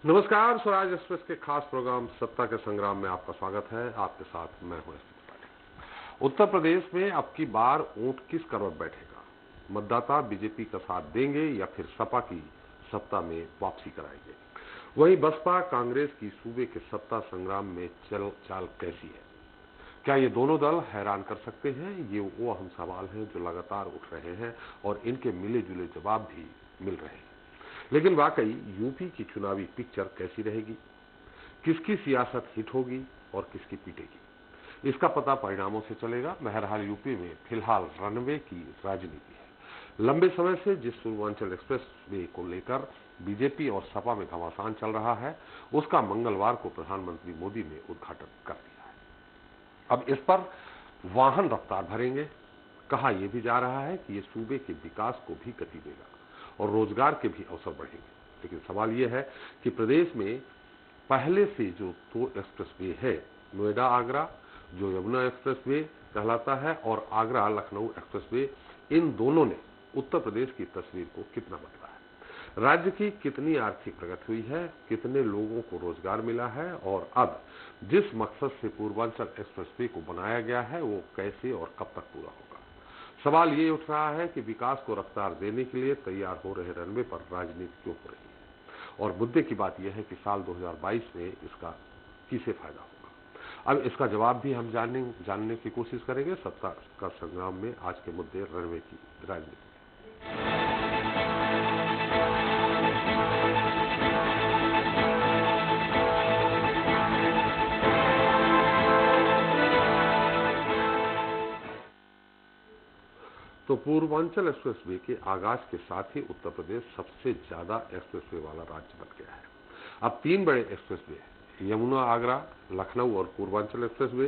नमस्कार, स्वराज एक्सप्रेस के खास प्रोग्राम सत्ता के संग्राम में आपका स्वागत है। आपके साथ मैं हूं एसपी त्रिपाठी। उत्तर प्रदेश में अब की बार ऊंट किस करवट बैठेगा? मतदाता बीजेपी का साथ देंगे या फिर सपा की सत्ता में वापसी कराएंगे? वहीं बसपा कांग्रेस की सूबे के सत्ता संग्राम में चल चाल कैसी है? क्या ये दोनों दल हैरान कर सकते हैं? ये वो अहम सवाल हैं जो लगातार उठ रहे हैं और इनके मिले जुले जवाब भी मिल रहे हैं। लेकिन वाकई यूपी की चुनावी पिक्चर कैसी रहेगी? किसकी सियासत हिट होगी और किसकी पीटेगी? इसका पता परिणामों से चलेगा। बहरहाल यूपी में फिलहाल रनवे की राजनीति है। लंबे समय से जिस पूर्वांचल एक्सप्रेस वे को लेकर बीजेपी और सपा में घमासान चल रहा है, उसका मंगलवार को प्रधानमंत्री मोदी ने उद्घाटन कर दिया है। अब इस पर वाहन रफ्तार भरेंगे। कहा यह भी जा रहा है कि यह सूबे के विकास को भी गति देगा और रोजगार के भी अवसर बढ़ेंगे। लेकिन सवाल यह है कि प्रदेश में पहले से जो दो एक्सप्रेसवे है, नोएडा आगरा जो यमुना एक्सप्रेसवे कहलाता है और आगरा लखनऊ एक्सप्रेसवे, इन दोनों ने उत्तर प्रदेश की तस्वीर को कितना बदला है? राज्य की कितनी आर्थिक प्रगति हुई है? कितने लोगों को रोजगार मिला है? और अब जिस मकसद से पूर्वांचल एक्सप्रेसवे को बनाया गया है, वो कैसे और कब तक पूरा होगा? सवाल ये उठ रहा है कि विकास को रफ्तार देने के लिए तैयार हो रहे रनवे पर राजनीति क्यों हो रही है? और मुद्दे की बात यह है कि साल 2022 में इसका किसे फायदा होगा? अब इसका जवाब भी हम जानने की कोशिश करेंगे। सत्ता का संग्राम में आज के मुद्दे रनवे की राजनीति। तो पूर्वांचल एक्सप्रेसवे के आगाज के साथ ही उत्तर प्रदेश सबसे ज्यादा एक्सप्रेसवे वाला राज्य बन गया है। अब तीन बड़े एक्सप्रेसवे, यमुना आगरा, लखनऊ और पूर्वांचल एक्सप्रेसवे,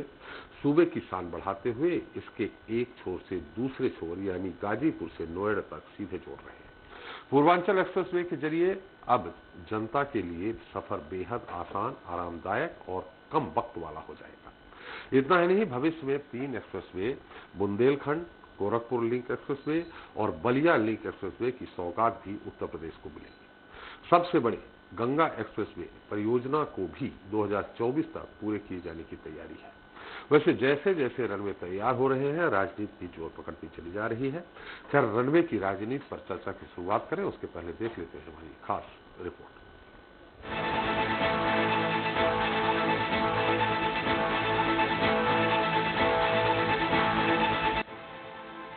सूबे की शान बढ़ाते हुए इसके एक छोर से दूसरे छोर यानी गाजीपुर से नोएडा तक सीधे जोड़ रहे हैं। पूर्वांचल एक्सप्रेसवे के जरिए अब जनता के लिए सफर बेहद आसान, आरामदायक और कम वक्त वाला हो जाएगा। इतना ही नहीं, भविष्य में तीन expressway Bundelkhand, Gorakhpur link expressway और बलिया लिंक एक्सप्रेसवे की सौगात भी उत्तर प्रदेश को मिलेगी। सबसे बड़े गंगा एक्सप्रेसवे परियोजना को भी 2024 तक पूरे किए जाने की तैयारी है। वैसे जैसे जैसे रनवे तैयार हो रहे हैं, राजनीति भी जोर पकड़ती चली जा रही है। खैर, रनवे की राजनीति पर चर्चा की शुरुआत करें उसके पहले देख लेते हैं हमारी खास रिपोर्ट।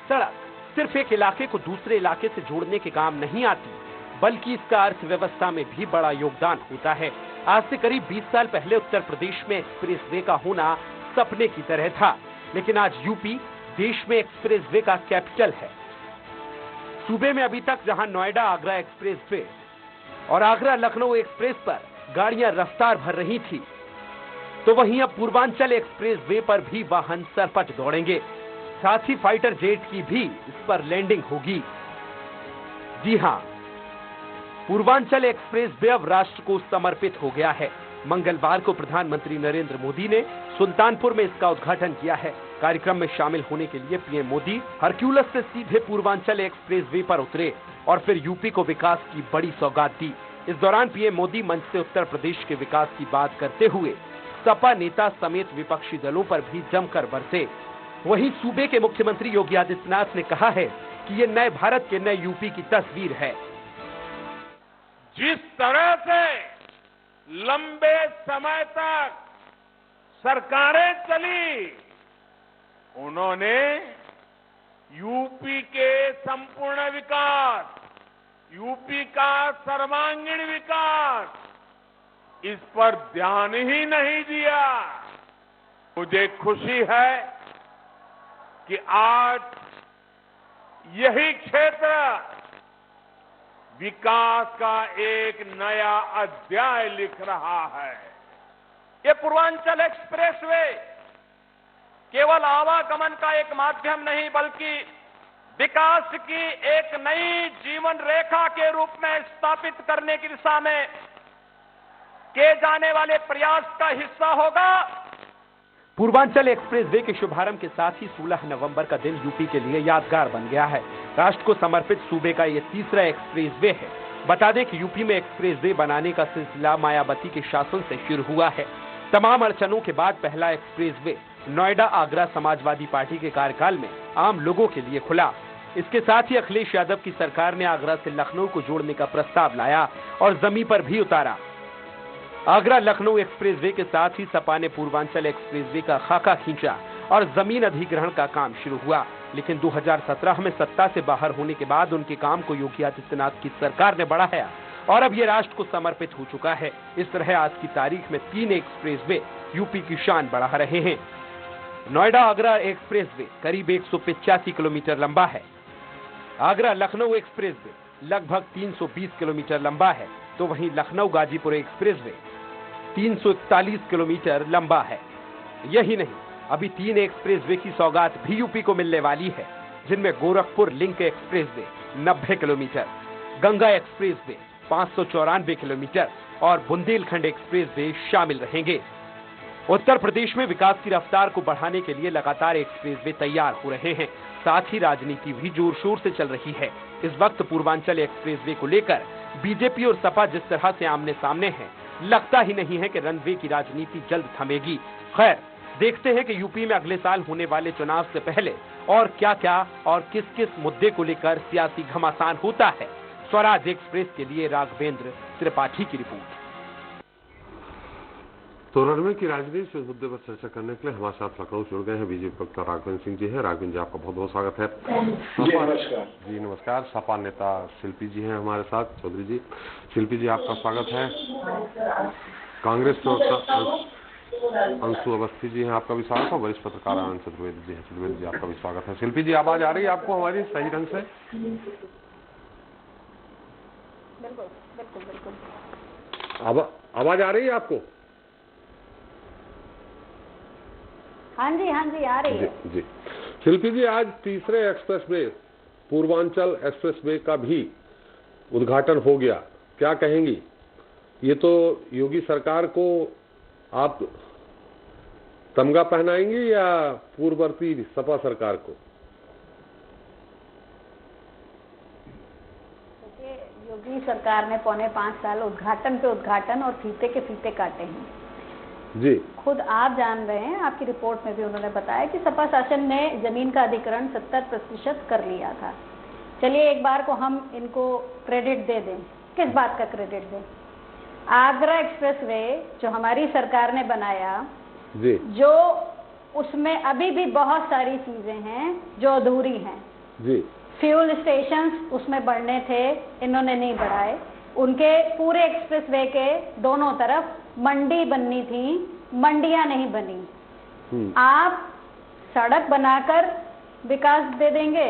सड़क सिर्फ एक इलाके को दूसरे इलाके से जोड़ने के काम नहीं आती, बल्कि इसका अर्थव्यवस्था में भी बड़ा योगदान होता है। आज से करीब 20 साल पहले उत्तर प्रदेश में एक्सप्रेसवे का होना सपने की तरह था, लेकिन आज यूपी देश में एक्सप्रेसवे का कैपिटल है। सूबे में अभी तक जहां नोएडा आगरा एक्सप्रेसवे और आगरा लखनऊ एक्सप्रेस पर गाड़ियां रफ्तार भर रही थी, तो वहीं अब पूर्वांचल एक्सप्रेसवे पर भी वाहन सरपट दौड़ेंगे। साथ ही फाइटर जेट की भी इस पर लैंडिंग होगी। जी हां, पूर्वांचल एक्सप्रेसवे अब राष्ट्र को समर्पित हो गया है। मंगलवार को प्रधानमंत्री नरेंद्र मोदी ने सुल्तानपुर में इसका उद्घाटन किया है। कार्यक्रम में शामिल होने के लिए पीएम मोदी हरक्यूलस से सीधे पूर्वांचल एक्सप्रेसवे पर उतरे और फिर यूपी को विकास की बड़ी सौगात दी। इस दौरान पीएम मोदी मंच से उत्तर प्रदेश के विकास की बात करते हुए सपा नेता समेत विपक्षी दलों पर भी जमकर बरसे। वहीं सूबे के मुख्यमंत्री योगी आदित्यनाथ ने कहा है कि ये नए भारत के नए यूपी की तस्वीर है। जिस तरह से लंबे समय तक सरकारें चली, उन्होंने यूपी के संपूर्ण विकास, यूपी का सर्वांगीण विकास, इस पर ध्यान ही नहीं दिया। मुझे खुशी है कि आज यही क्षेत्र विकास का एक नया अध्याय लिख रहा है। ये पूर्वांचल एक्सप्रेसवे केवल आवागमन का एक माध्यम नहीं, बल्कि विकास की एक नई जीवन रेखा के रूप में स्थापित करने की दिशा में किए जाने वाले प्रयास का हिस्सा होगा। पूर्वांचल एक्सप्रेसवे के शुभारंभ के साथ ही 16 नवंबर का दिन यूपी के लिए यादगार बन गया है। राष्ट्र को समर्पित सूबे का ये तीसरा एक्सप्रेसवे है। बता दें कि यूपी में एक्सप्रेसवे बनाने का सिलसिला मायावती के शासन से शुरू हुआ है। तमाम अड़चनों के बाद पहला एक्सप्रेसवे नोएडा आगरा समाजवादी पार्टी के कार्यकाल में आम लोगों के लिए खुला। इसके साथ ही अखिलेश यादव की सरकार ने आगरा से लखनऊ को जोड़ने का प्रस्ताव लाया और जमीन पर भी उतारा। आगरा लखनऊ एक्सप्रेसवे के साथ ही सपा ने पूर्वांचल एक्सप्रेसवे का खाका खींचा और जमीन अधिग्रहण का काम शुरू हुआ। लेकिन 2017 में सत्ता से बाहर होने के बाद उनके काम को योगी आदित्यनाथ की सरकार ने बढ़ाया और अब ये राष्ट्र को समर्पित हो चुका है। इस तरह आज की तारीख में 3 एक्सप्रेसवे यूपी की शान बढ़ा रहे हैं। नोएडा आगरा एक्सप्रेसवे करीब 185 किलोमीटर लंबा है। आगरा लखनऊ एक्सप्रेसवे लगभग 320 किलोमीटर लंबा है, तो वहीं लखनऊ गाजीपुर एक्सप्रेसवे 341 किलोमीटर लंबा है। यही नहीं, अभी 3 एक्सप्रेसवे की सौगात भी यूपी को मिलने वाली है, जिनमें Gorakhpur link expressway 90 kilometre, Ganga expressway 594 kilometre और बुंदेलखंड एक्सप्रेसवे शामिल रहेंगे। उत्तर प्रदेश में विकास की रफ्तार को बढ़ाने के लिए लगातार एक्सप्रेसवे तैयार हो रहे हैं। साथ ही राजनीति भी जोर शोर से चल रही है। इस वक्त पूर्वांचल एक्सप्रेसवे को लेकर बीजेपी और सपा जिस तरह से आमने सामने हैं, लगता ही नहीं है कि रनवे की राजनीति जल्द थमेगी। खैर, देखते हैं कि यूपी में अगले साल होने वाले चुनाव से पहले और क्या-क्या और किस-किस मुद्दे को लेकर सियासी घमासान होता है। स्वराज एक्सप्रेस के लिए राघवेंद्र त्रिपाठी की रिपोर्ट। तो रनवे की राजनीति से मुद्दे पर चर्चा करने के लिए हमारे साथ लखनऊ जुड़ गए हैं बीजेपी प्रवक्ता राघवेंद्र सिंह जी हैं। राघवेंद्र जी, आपका बहुत बहुत स्वागत है। नमस्कार जी नमस्कार। सपा नेता शिल्पी जी हैं हमारे साथ, चौधरी जी। शिल्पी जी, आपका स्वागत है। कांग्रेस प्रवक्ता अंशु अवस्थी जी हैं, आपका भी स्वागत है। वरिष्ठ पत्रकार आनंद चतुर्वेदी जी हैं। चतुर्वेदी जी, आपका भी स्वागत है। शिल्पी जी, आवाज आ रही है आपको हमारी सही ढंग से? बिल्कुल। आवाज आ रही है आपको? हाँ जी आ रही है जी। शिल्पी जी, आज तीसरे एक्सप्रेसवे पूर्वांचल एक्सप्रेसवे का भी उद्घाटन हो गया, क्या कहेंगी? ये तो योगी सरकार को आप तमगा पहनाएंगी या पूर्ववर्ती सपा सरकार को? देखिए, योगी सरकार ने 4.25 साल उद्घाटन पे उद्घाटन और फीते के फीते काटे हैं जी। खुद आप जान रहे हैं, आपकी रिपोर्ट में भी उन्होंने बताया कि सपा शासन ने जमीन का अधिग्रहण 70% कर लिया था। चलिए एक बार को हम इनको क्रेडिट दे दें। किस बात का क्रेडिट दें? आगरा एक्सप्रेसवे जो हमारी सरकार ने बनाया जी, जो उसमें अभी भी बहुत सारी चीजें हैं जो अधूरी हैं जी। फ्यूल स्टेशंस उसमें बढ़ने थे, इन्होंने नहीं बढ़ाए। उनके पूरे एक्सप्रेसवे के दोनों तरफ मंडी बननी थी, मंडियां नहीं बनी। आप सड़क बनाकर विकास दे देंगे,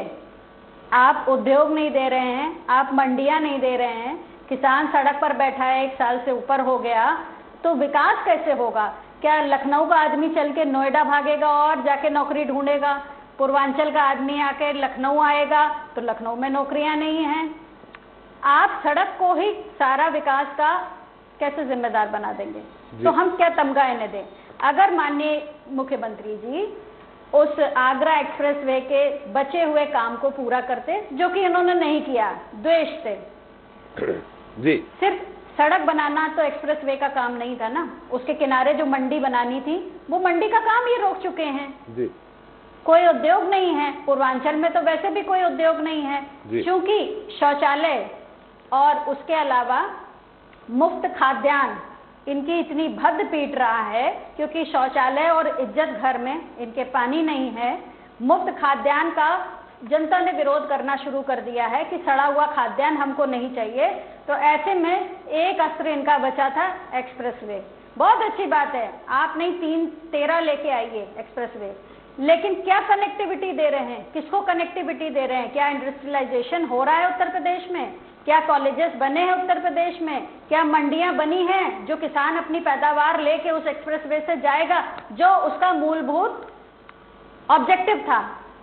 आप उद्योग नहीं दे रहे हैं, आप मंडियां नहीं दे रहे हैं, किसान सड़क पर बैठा है, 1 साल से ऊपर हो गया, तो विकास कैसे होगा? क्या लखनऊ का आदमी चल के नोएडा भागेगा और जाके नौकरी ढूंढेगा? पूर्वांचल का आदमी आके लखनऊ आएगा तो लखनऊ में नौकरियां नहीं हैं। आप सड़क को ही सारा विकास का कैसे जिम्मेदार बना देंगे? तो हम क्या तमगा इन्हें दें? अगर माननीय मुख्यमंत्री जी उस आगरा एक्सप्रेसवे के बचे हुए काम को पूरा करते, जो कि इन्होंने नहीं किया, द्वेष से जी। सिर्फ सड़क बनाना तो एक्सप्रेसवे का काम नहीं था ना, उसके किनारे जो मंडी बनानी थी वो मंडी का काम ये रोक चुके हैं जी। कोई उद्योग नहीं है, पूर्वांचल में तो वैसे भी कोई उद्योग नहीं है, क्योंकि शौचालय और उसके अलावा मुफ्त खाद्यान्न इनकी इतनी भद्द पीट रहा है, क्योंकि शौचालय और इज्जत घर में इनके पानी नहीं है। मुफ्त खाद्यान्न का जनता ने विरोध करना शुरू कर दिया है कि सड़ा हुआ खाद्यान्न हमको नहीं चाहिए। तो ऐसे में एक अस्त्र इनका बचा था एक्सप्रेसवे। बहुत अच्छी बात है, आप नहीं 13 लेके आइए एक्सप्रेसवे, लेकिन क्या कनेक्टिविटी दे रहे हैं? किसको कनेक्टिविटी दे रहे हैं? क्या इंडस्ट्रियलाइजेशन हो रहा है उत्तर प्रदेश में? क्या कॉलेजेस बने हैं उत्तर प्रदेश में? क्या मंडियां बनी हैं जो किसान अपनी पैदावार लेके उस एक्सप्रेसवे से जाएगा, जो उसका मूलभूत ऑब्जेक्टिव था?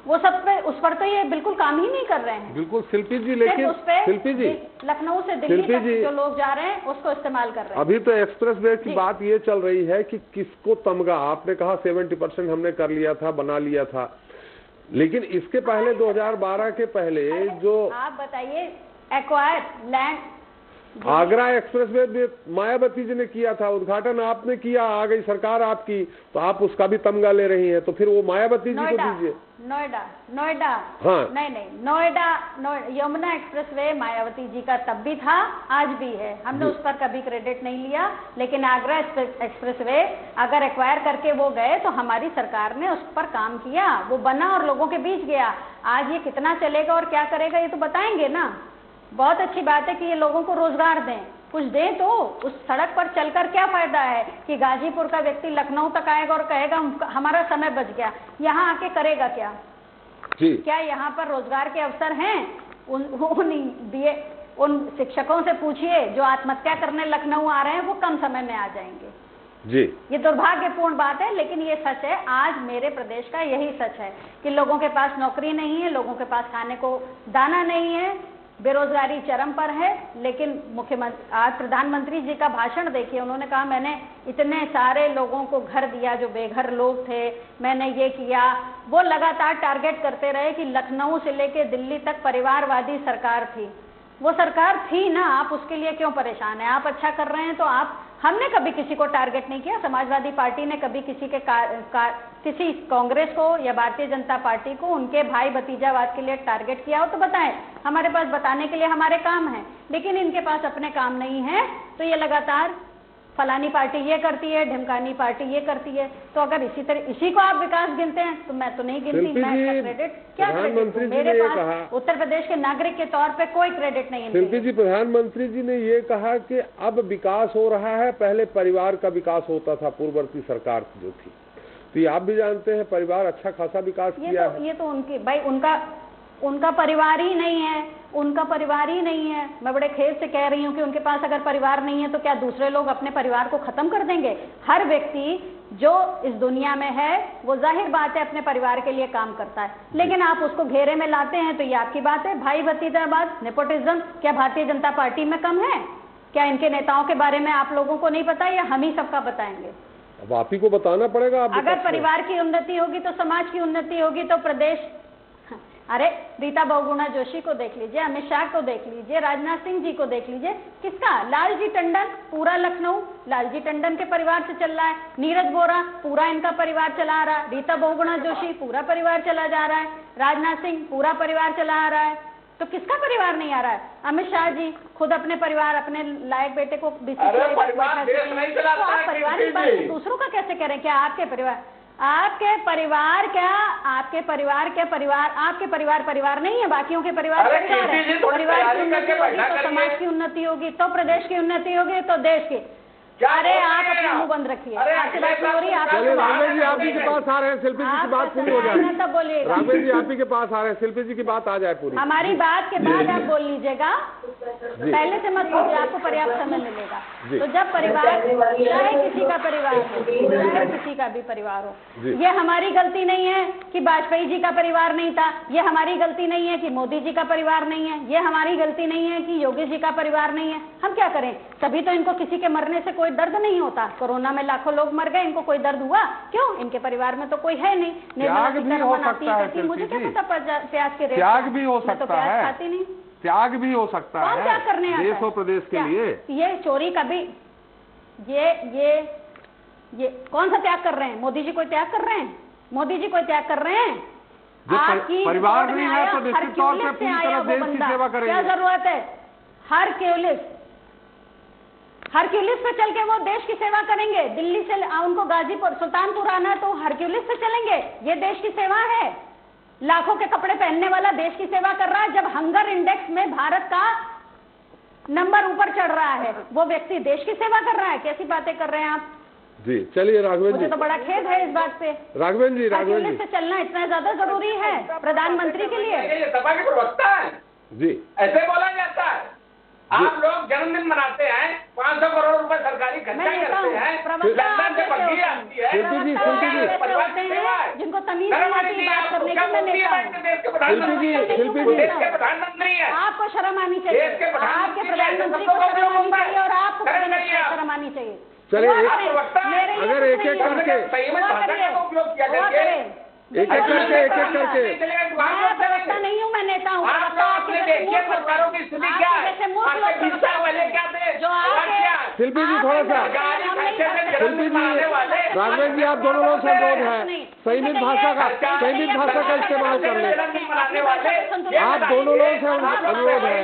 वो सब पे, उस पर तो ये बिल्कुल काम ही नहीं कर रहे हैं। बिल्कुल शिल्पी जी, लेकिन शिल्पी जी लखनऊ से दिल्ली तक जो लोग जा रहे हैं उसको इस्तेमाल कर रहे हैं। अभी तो एक्सप्रेसवे की बात ये चल रही है कि किसको तमगा। आपने कहा 70% हमने कर लिया था, बना लिया था, लेकिन इसके पहले 2012 के पहले जो आप बताइए, एक्वायर लैंड आगरा एक्सप्रेसवे भी मायावती जी ने किया था, उद्घाटन आपने किया, आ गई सरकार आपकी, तो आप उसका भी तमगा ले रही हैं, तो फिर वो मायावती जी को दीजिए। नोएडा हाँ नहीं, नोएडा यमुना एक्सप्रेसवे मायावती जी का तब भी था, आज भी है, हमने उस पर कभी क्रेडिट नहीं लिया। लेकिन आगरा एक्सप्रेसवे अगर एक्वायर करके वो गए तो हमारी सरकार ने उस पर काम किया, वो बना और लोगों के बीच गया। आज ये कितना चलेगा और क्या करेगा ये तो बताएंगे ना। बहुत अच्छी बात है कि ये लोगों को रोजगार दें, कुछ दें, तो उस सड़क पर चलकर क्या फायदा है कि गाजीपुर का व्यक्ति लखनऊ तक आएगा और कहेगा हमारा समय बच गया, यहाँ आके करेगा क्या जी? क्या यहाँ पर रोजगार के अवसर हैं? उन शिक्षकों से पूछिए जो आत्महत्या करने लखनऊ आ रहे हैं, वो कम समय में आ जाएंगे जी। ये दुर्भाग्यपूर्ण बात है, लेकिन ये सच है। आज मेरे प्रदेश का यही सच है कि लोगों के पास नौकरी नहीं है, लोगों के पास खाने को दाना नहीं है, बेरोजगारी चरम पर है। लेकिन मुख्यमंत्री, आज प्रधानमंत्री जी का भाषण देखिए, उन्होंने कहा मैंने इतने सारे लोगों को घर दिया जो बेघर लोग थे, मैंने ये किया। वो लगातार टारगेट करते रहे कि लखनऊ से लेके दिल्ली तक परिवारवादी सरकार थी। वो सरकार थी ना, आप उसके लिए क्यों परेशान हैं? आप अच्छा कर रहे हैं तो आप, हमने कभी किसी को टारगेट नहीं किया। समाजवादी पार्टी ने कभी किसी के किसी कांग्रेस को या भारतीय जनता पार्टी को उनके भाई भतीजावाद के लिए टारगेट किया हो तो बताएं, हमारे पास बताने के लिए हमारे काम है। लेकिन इनके पास अपने काम नहीं है, तो ये लगातार फलानी पार्टी ये करती है, ढिमकानी पार्टी ये करती है। तो अगर इसी को आप विकास गिनते हैं तो मैं तो नहीं गिनती। मैं क्रेडिट क्या, मेरे पास उत्तर प्रदेश के नागरिक के तौर पे कोई क्रेडिट नहीं है। शिल्पी जी, प्रधानमंत्री जी ने ये कहा कि अब विकास हो रहा है, पहले परिवार का विकास होता था पूर्ववर्ती सरकार जो थी। तो ये आप भी जानते हैं परिवार अच्छा खासा विकास किया है। ये तो उनकी भाई, उनका परिवार ही नहीं है, उनका परिवार ही नहीं है। मैं बड़े खेद से कह रही हूँ कि उनके पास अगर परिवार नहीं है तो क्या दूसरे लोग अपने परिवार को खत्म कर देंगे? हर व्यक्ति जो इस दुनिया में है वो जाहिर बात है अपने परिवार के लिए काम करता है, लेकिन आप उसको घेरे में लाते हैं तो ये आपकी बात है। भाई भतीजावाद, नेपोटिज्म, क्या भारतीय जनता पार्टी में कम है? क्या इनके नेताओं के बारे में आप लोगों को नहीं पता, या हम ही सबका बताएंगे? अब आप ही को बताना पड़ेगा। अगर परिवार की उन्नति होगी तो समाज की उन्नति होगी, तो प्रदेश, अरे रीता बहुगुणा जोशी को देख लीजिए, अमित शाह को देख लीजिए, राजनाथ सिंह जी को देख लीजिए, किसका? लालजी टंडन, पूरा लखनऊ लालजी टंडन के परिवार से चल रहा है। नीरज वोरा पूरा इनका परिवार चला रहा है। रीता बहुगुणा जोशी पूरा परिवार चला जा रहा है। राजनाथ सिंह पूरा परिवार चला आ रहा है। तो किसका परिवार नहीं आ रहा है? अमित शाह जी खुद अपने परिवार, अपने लायक बेटे को परिवार की बात दूसरों का कैसे करें? क्या आपके परिवार परिवार नहीं है? बाकियों के परिवार परिवार है। परिवार की उन्नति होगी तो समाज की उन्नति होगी, तो प्रदेश की उन्नति होगी, तो देश की। अरे आप अपना मुंह बंद रखिए, आपसे बात नहीं हो रही। राघवेंद्र जी आप ही के पास आ रहे हैं, शिल्पी जी की बात पूरी हो जाए तब बोलिएगा। राघवेंद्र जी आप ही के पास आ रहे हैं, शिल्पी जी की बात आ जाए पूरी। हमारी बात के बाद आप बोल लीजिएगा, पहले से मत लीजिए, आपको पर्याप्त समय मिलेगा। तो जब परिवार, चाहे किसी का परिवार हो, चाहे किसी का भी परिवार हो, ये हमारी गलती नहीं है कि वाजपेयी जी का परिवार नहीं था, ये हमारी गलती नहीं है कि मोदी जी का परिवार नहीं है, ये हमारी गलती नहीं है कि योगी जी का परिवार नहीं है। हम क्या करें? तभी तो इनको किसी के मरने से कोई दर्द नहीं होता। कोरोना में लाखों लोग मर गए, इनको कोई दर्द हुआ क्यों? इनके परिवार में तो कोई है नहीं। त्याग भी हो सकता है, मुझे क्या पता प्याज के रेट, त्याग भी हो सकता है, खाती नहीं। त्याग भी हो सकता है। कौन त्याग करने आता है देश और प्रदेश के लिए? ये चोरी का भी, ये कौन सा त्याग कर रहे हैं? मोदी जी कोई त्याग कर रहे हैं? मोदी जी कोई त्याग कर रहे हैं? आपकी परिवार नहीं है तो निश्चित तौर से पूरी तरह देश की सेवा करेंगे। क्या जरूरत है? हरक्यूलिस पे चल के वो देश की सेवा करेंगे। दिल्ली से उनको गाजीपुर, सुल्तानपुर आना तो हरक्यूलिस पे चलेंगे। ये देश की सेवा है। लाखों के कपड़े पहनने वाला देश की सेवा कर रहा है। जब हंगर इंडेक्स में भारत का नंबर ऊपर चढ़ रहा है, वो व्यक्ति देश की सेवा कर रहा है। कैसी बातें कर रहे हैं आप जी? चलिए राघवेंद्र जी, मुझे तो बड़ा खेद है इस बात पे। राघवेंद्र जी से चलना इतना ज्यादा जरूरी है प्रधानमंत्री के लिए? ये सपा के प्रवक्ता है जी, ऐसे बोला जाता है। आप लोग जन्मदिन मनाते हैं, 500 करोड़ रुपए सरकारी खर्चा करते हैं, लंदन से बग्घी आती है, जिनको तमीज नहीं आती बात करने की। मैं नेता हूं, देश के प्रधानमंत्री है, आपको शर्म आनी चाहिए, आपके प्रधानमंत्री को शर्म आनी चाहिए और आपको शर्म आनी चाहिए। चलिए अगर एक एक करके मैं प्रवक्ता नहीं हूँ, मैं नेता हूँ। आप लोग अपने देखिए सरकारों की स्थिति क्या है, वाले क्या शिल्पी जी थोड़ा सा, शिल्पी जी, राघवेंद्र जी आप दोनों लोग से अनुरोध है संयमित भाषा का इस्तेमाल कर ले। आप दोनों लोग से अनुरोध है।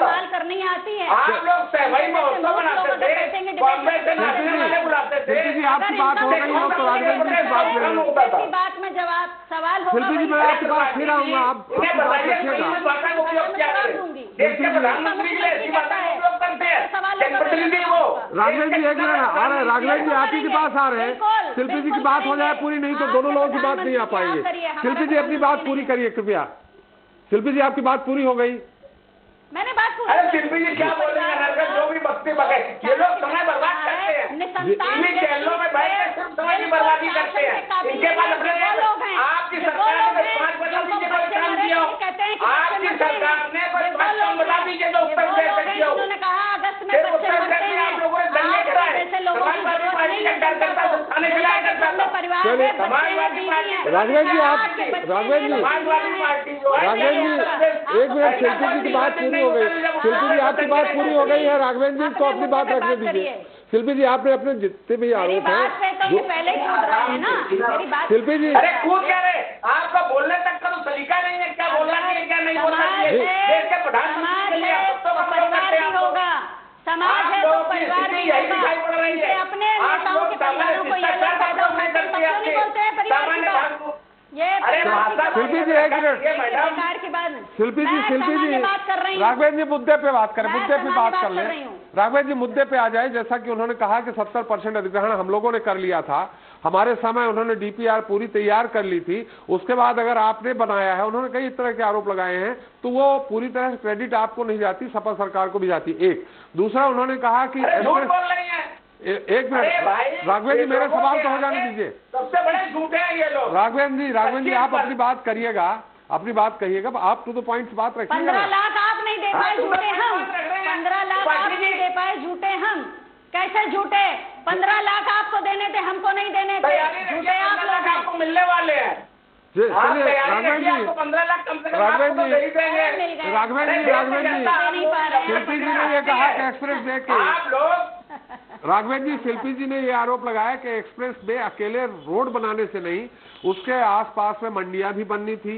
इस्तेमाल करनी आती है। आप लोग सहवाई महोत्सव बनाते थे, बॉम्बे से शिल्पी जी आपकी बात हो गई हो तो राघवेंद्र जी की बात में जवाब सवाल होगा। शिल्पी जी मैं आपके पास फिर आऊंगा, आप प्रधानमंत्री के लिए ऐसी बात उपयोग करते हैं, जनप्रतिनिधि वो। राघवेंद्र जी एक मिनट आ रहे हैं, राघवेंद्र जी आप ही के पास आ रहे हैं। शिल्पी जी की बात हो जाए पूरी, नहीं तो दोनों लोगों की बात नहीं आ पाएगी। शिल्पी जी अपनी बात पूरी करिए कृपया। शिल्पी जी आपकी बात पूरी हो गई। मैंने बात पूरी। अरे शिल्पी जी क्या बोल रहे हैं, जो भी बकते बके, ये लोग समय बर्बाद करते हैं, इन्हीं चैनलों में बैठ के सिर्फ समय की बर्बादी करते हैं। इनके पास अपने आपकी सरकार ने 5 बता दीजिए कोई काम किया हो, आपकी सरकार ने कोई 5 काम बता दीजिए जो उत्तर प्रदेश में किया हो। उन्होंने कहा अगस्त में उत्तर प्रदेश में आप लोगों ने दंगे कराए, समाजवादी पार्टी का कार्यकर्ता थाने खिलाया करता था। समाजवादी पार्टी, राघवेंद्र जी आप, राघवेंद्र जी, समाजवादी पार्टी जो है, राघवेंद्र जी एक मिनट, शिल्पी जी की बात पूरी हो गई। शिल्पी जी आपकी बात पूरी हो गई है, राघवेंद्र जी को अपनी बात रखने दीजिए। शिल्पी जी आपने अपने जितने भी आरोप हैं पहले ही कूद रहे हैं ना, मेरी बात। शिल्पी जी अरे कूद क्या रहे, आपका बोलने तक का तो सलीका नहीं है, क्या बोलना चाहिए क्या नहीं बोलना चाहिए। देश के प्रधानमंत्री के लिए आप तो परिवार ही होगा, समाज है तो परिवार भी यही दिखाई पड़ रही है। अपने नेताओं के परिवारों को ये लोग पैदा नहीं बोलते हैं परिवार की बात। ये शिल्पी जी एक मिनट, सरकार की बात। शिल्पी जी बात कर रही हूँ। राघवेंद्र जी मुद्दे पे बात करें, मुद्दे पे बात कर ले। राघवेंद्र जी मुद्दे पे आ जाए। जैसा कि उन्होंने कहा कि 70% अधिग्रहण हम लोगों ने कर लिया था, हमारे समय उन्होंने डीपीआर पूरी तैयार कर ली थी, उसके बाद अगर आपने बनाया है, उन्होंने कई तरह के आरोप लगाए हैं, तो वो पूरी तरह से क्रेडिट आपको नहीं जाती, सपा सरकार को भी जाती। एक दूसरा उन्होंने कहा कि एक मिनट राघवेंद्र जी मेरे सवाल तो हो जाने दीजिए। सबसे बड़े झूठे हैं ये लोग। राघवेंद्र जी आप अपनी बात करिएगा, अपनी बात कहिएगा, आप टू द पॉइंट बात रखिएगा। 15 लाख आप नहीं दे पाए झूठे हम, 15 लाख आप नहीं दे पाए झूठे हम। कैसे झूठे? 15 लाख आपको देने थे, हमको नहीं देने थे, झूठे आप लोग हैं। आपको मिलने वाले हैं। चलिए राघवेंद्र जी, 15 लाख कम से कम राघवेंद्र जी, राघवेंद्र जी, शिल्पी जी ने ये कहा कि एक्सप्रेस वे के आप लोग, राघवेंद्र जी शिल्पी जी ने ये आरोप लगाया कि एक्सप्रेस वे अकेले रोड बनाने से नहीं, उसके आसपास में मंडियां भी बननी थी,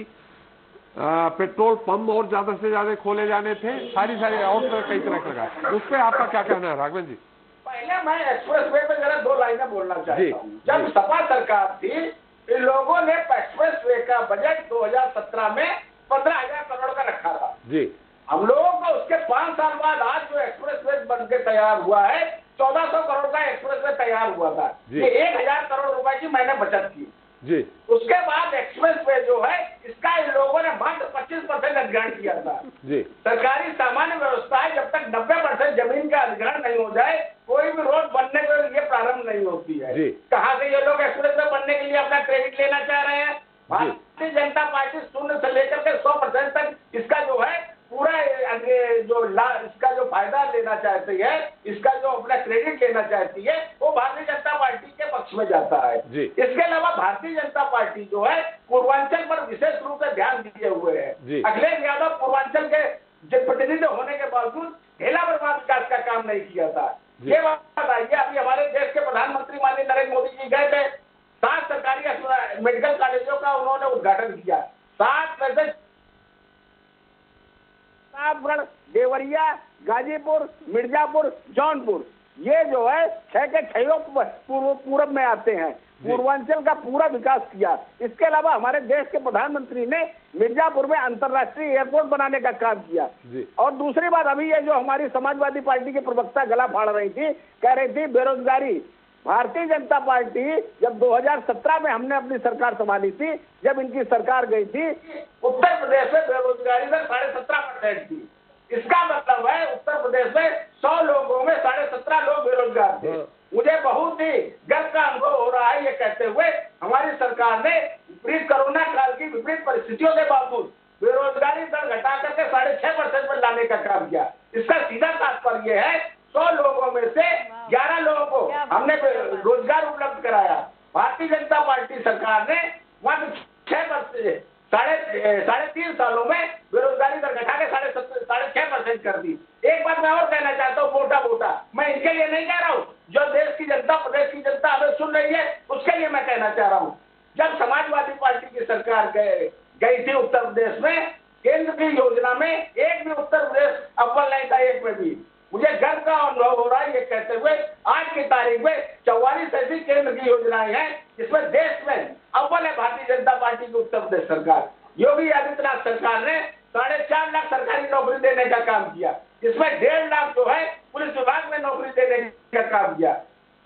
पेट्रोल पंप और ज्यादा से ज्यादा खोले जाने थे, सारी और कई तरह का लगाया। उस पर आपका क्या कहना है राघवेंद्र जी? पहले मैं एक्सप्रेस वे पे जरा 2 लाइनें बोलना चाहता हूँ। जब सपा सरकार थी, इन लोगों ने एक्सप्रेस वे का बजट 2017 में 15,000 करोड़ का रखा था जी। हम लोगों को उसके 5 साल बाद आज जो एक्सप्रेस वे बन के तैयार हुआ है, 1400 करोड़ का एक्सप्रेस वे तैयार हुआ था। ये 1000 करोड़ रुपए की मैंने बचत की जी। उसके बाद एक्सप्रेस वे जो है, इसका इन लोगों ने मात्र 25% अधिग्रहण किया था जी। सरकारी सामान्य व्यवस्था है, जब तक 90% जमीन का अधिग्रहण नहीं हो जाए, कोई भी रोड बनने के लिए प्रारंभ नहीं होती है। कहाँ से ये लोग एक्सप्रेस वे बनने के लिए अपना क्रेडिट लेना चाह रहे हैं? भारतीय जनता पार्टी 0 से लेकर के 100% तक इसका जो है पूरा इसका जो फायदा लेना चाहती है, इसका जो अपना क्रेडिट लेना चाहती है, वो भारतीय जनता पार्टी के पक्ष में जाता है। इसके अलावा भारतीय जनता पार्टी जो है पूर्वांचल पर विशेष रूप से ध्यान दिए हुए है। अखिलेश यादव पूर्वांचल के जनप्रतिनिधि होने के बावजूद ढेला बर्बाद विकास का काम नहीं किया था। ये बात आई है। अभी हमारे देश के प्रधानमंत्री माननीय नरेंद्र मोदी जी गए थे, 7 सरकारी मेडिकल कॉलेजों का उन्होंने उद्घाटन किया। 7 में से प्रतापगढ़, देवरिया, गाजीपुर, मिर्जापुर, जौनपुर, ये जो है 6 के 6 पूर्व में आते हैं। पूर्वांचल का पूरा विकास किया। इसके अलावा हमारे देश के प्रधानमंत्री ने मिर्जापुर में अंतर्राष्ट्रीय एयरपोर्ट बनाने का काम किया। और दूसरी बात, अभी ये जो हमारी समाजवादी पार्टी के प्रवक्ता गला फाड़ रही थी, कह रही थी बेरोजगारी। भारतीय जनता पार्टी जब 2017 में हमने अपनी सरकार संभाली थी, जब इनकी सरकार गई थी, उत्तर प्रदेश में बेरोजगारी दर 17.5% थी। इसका मतलब है उत्तर प्रदेश में 100 लोगों में 17.5 लोग बेरोजगार थे। मुझे बहुत ही गर्व का अनुभव हो रहा है ये कहते हुए, हमारी सरकार ने विपरीत कोरोना काल की विपरीत परिस्थितियों के बावजूद बेरोजगारी दर घटा करके 6.5% पर लाने का काम किया। इसका सीधा तात्पर्य है 100 लोगों में से 11 लोगों को हमने रोजगार उपलब्ध कराया। भारतीय जनता पार्टी सरकार ने मात्र 3.5 सालों में बेरोजगारी दर घटा के 6.5% खारिज कर दी। एक बात मैं और कहना चाहता हूँ, मोटा मैं इनके लिए नहीं कह रहा हूँ, जो देश की जनता, प्रदेश की जनता हमें सुन रही है उसके लिए मैं कहना चाह रहा हूँ। जब समाजवादी पार्टी की सरकार गई थी उत्तर प्रदेश में, केंद्र की योजना में एक भी उत्तर प्रदेश अव्वल नहीं था, एक में भी। मुझे गर्व का अनुभव हो रहा है ये कहते हुए, आज की तारीख में 44 ऐसी केंद्र की योजनाएं हैं जिसमें देश में अव्वल है भारतीय जनता पार्टी की उत्तर प्रदेश सरकार। योगी आदित्यनाथ सरकार ने 4.5 लाख सरकारी नौकरी देने का काम किया, जिसमें 1.5 लाख जो है पुलिस विभाग में नौकरी देने का काम किया।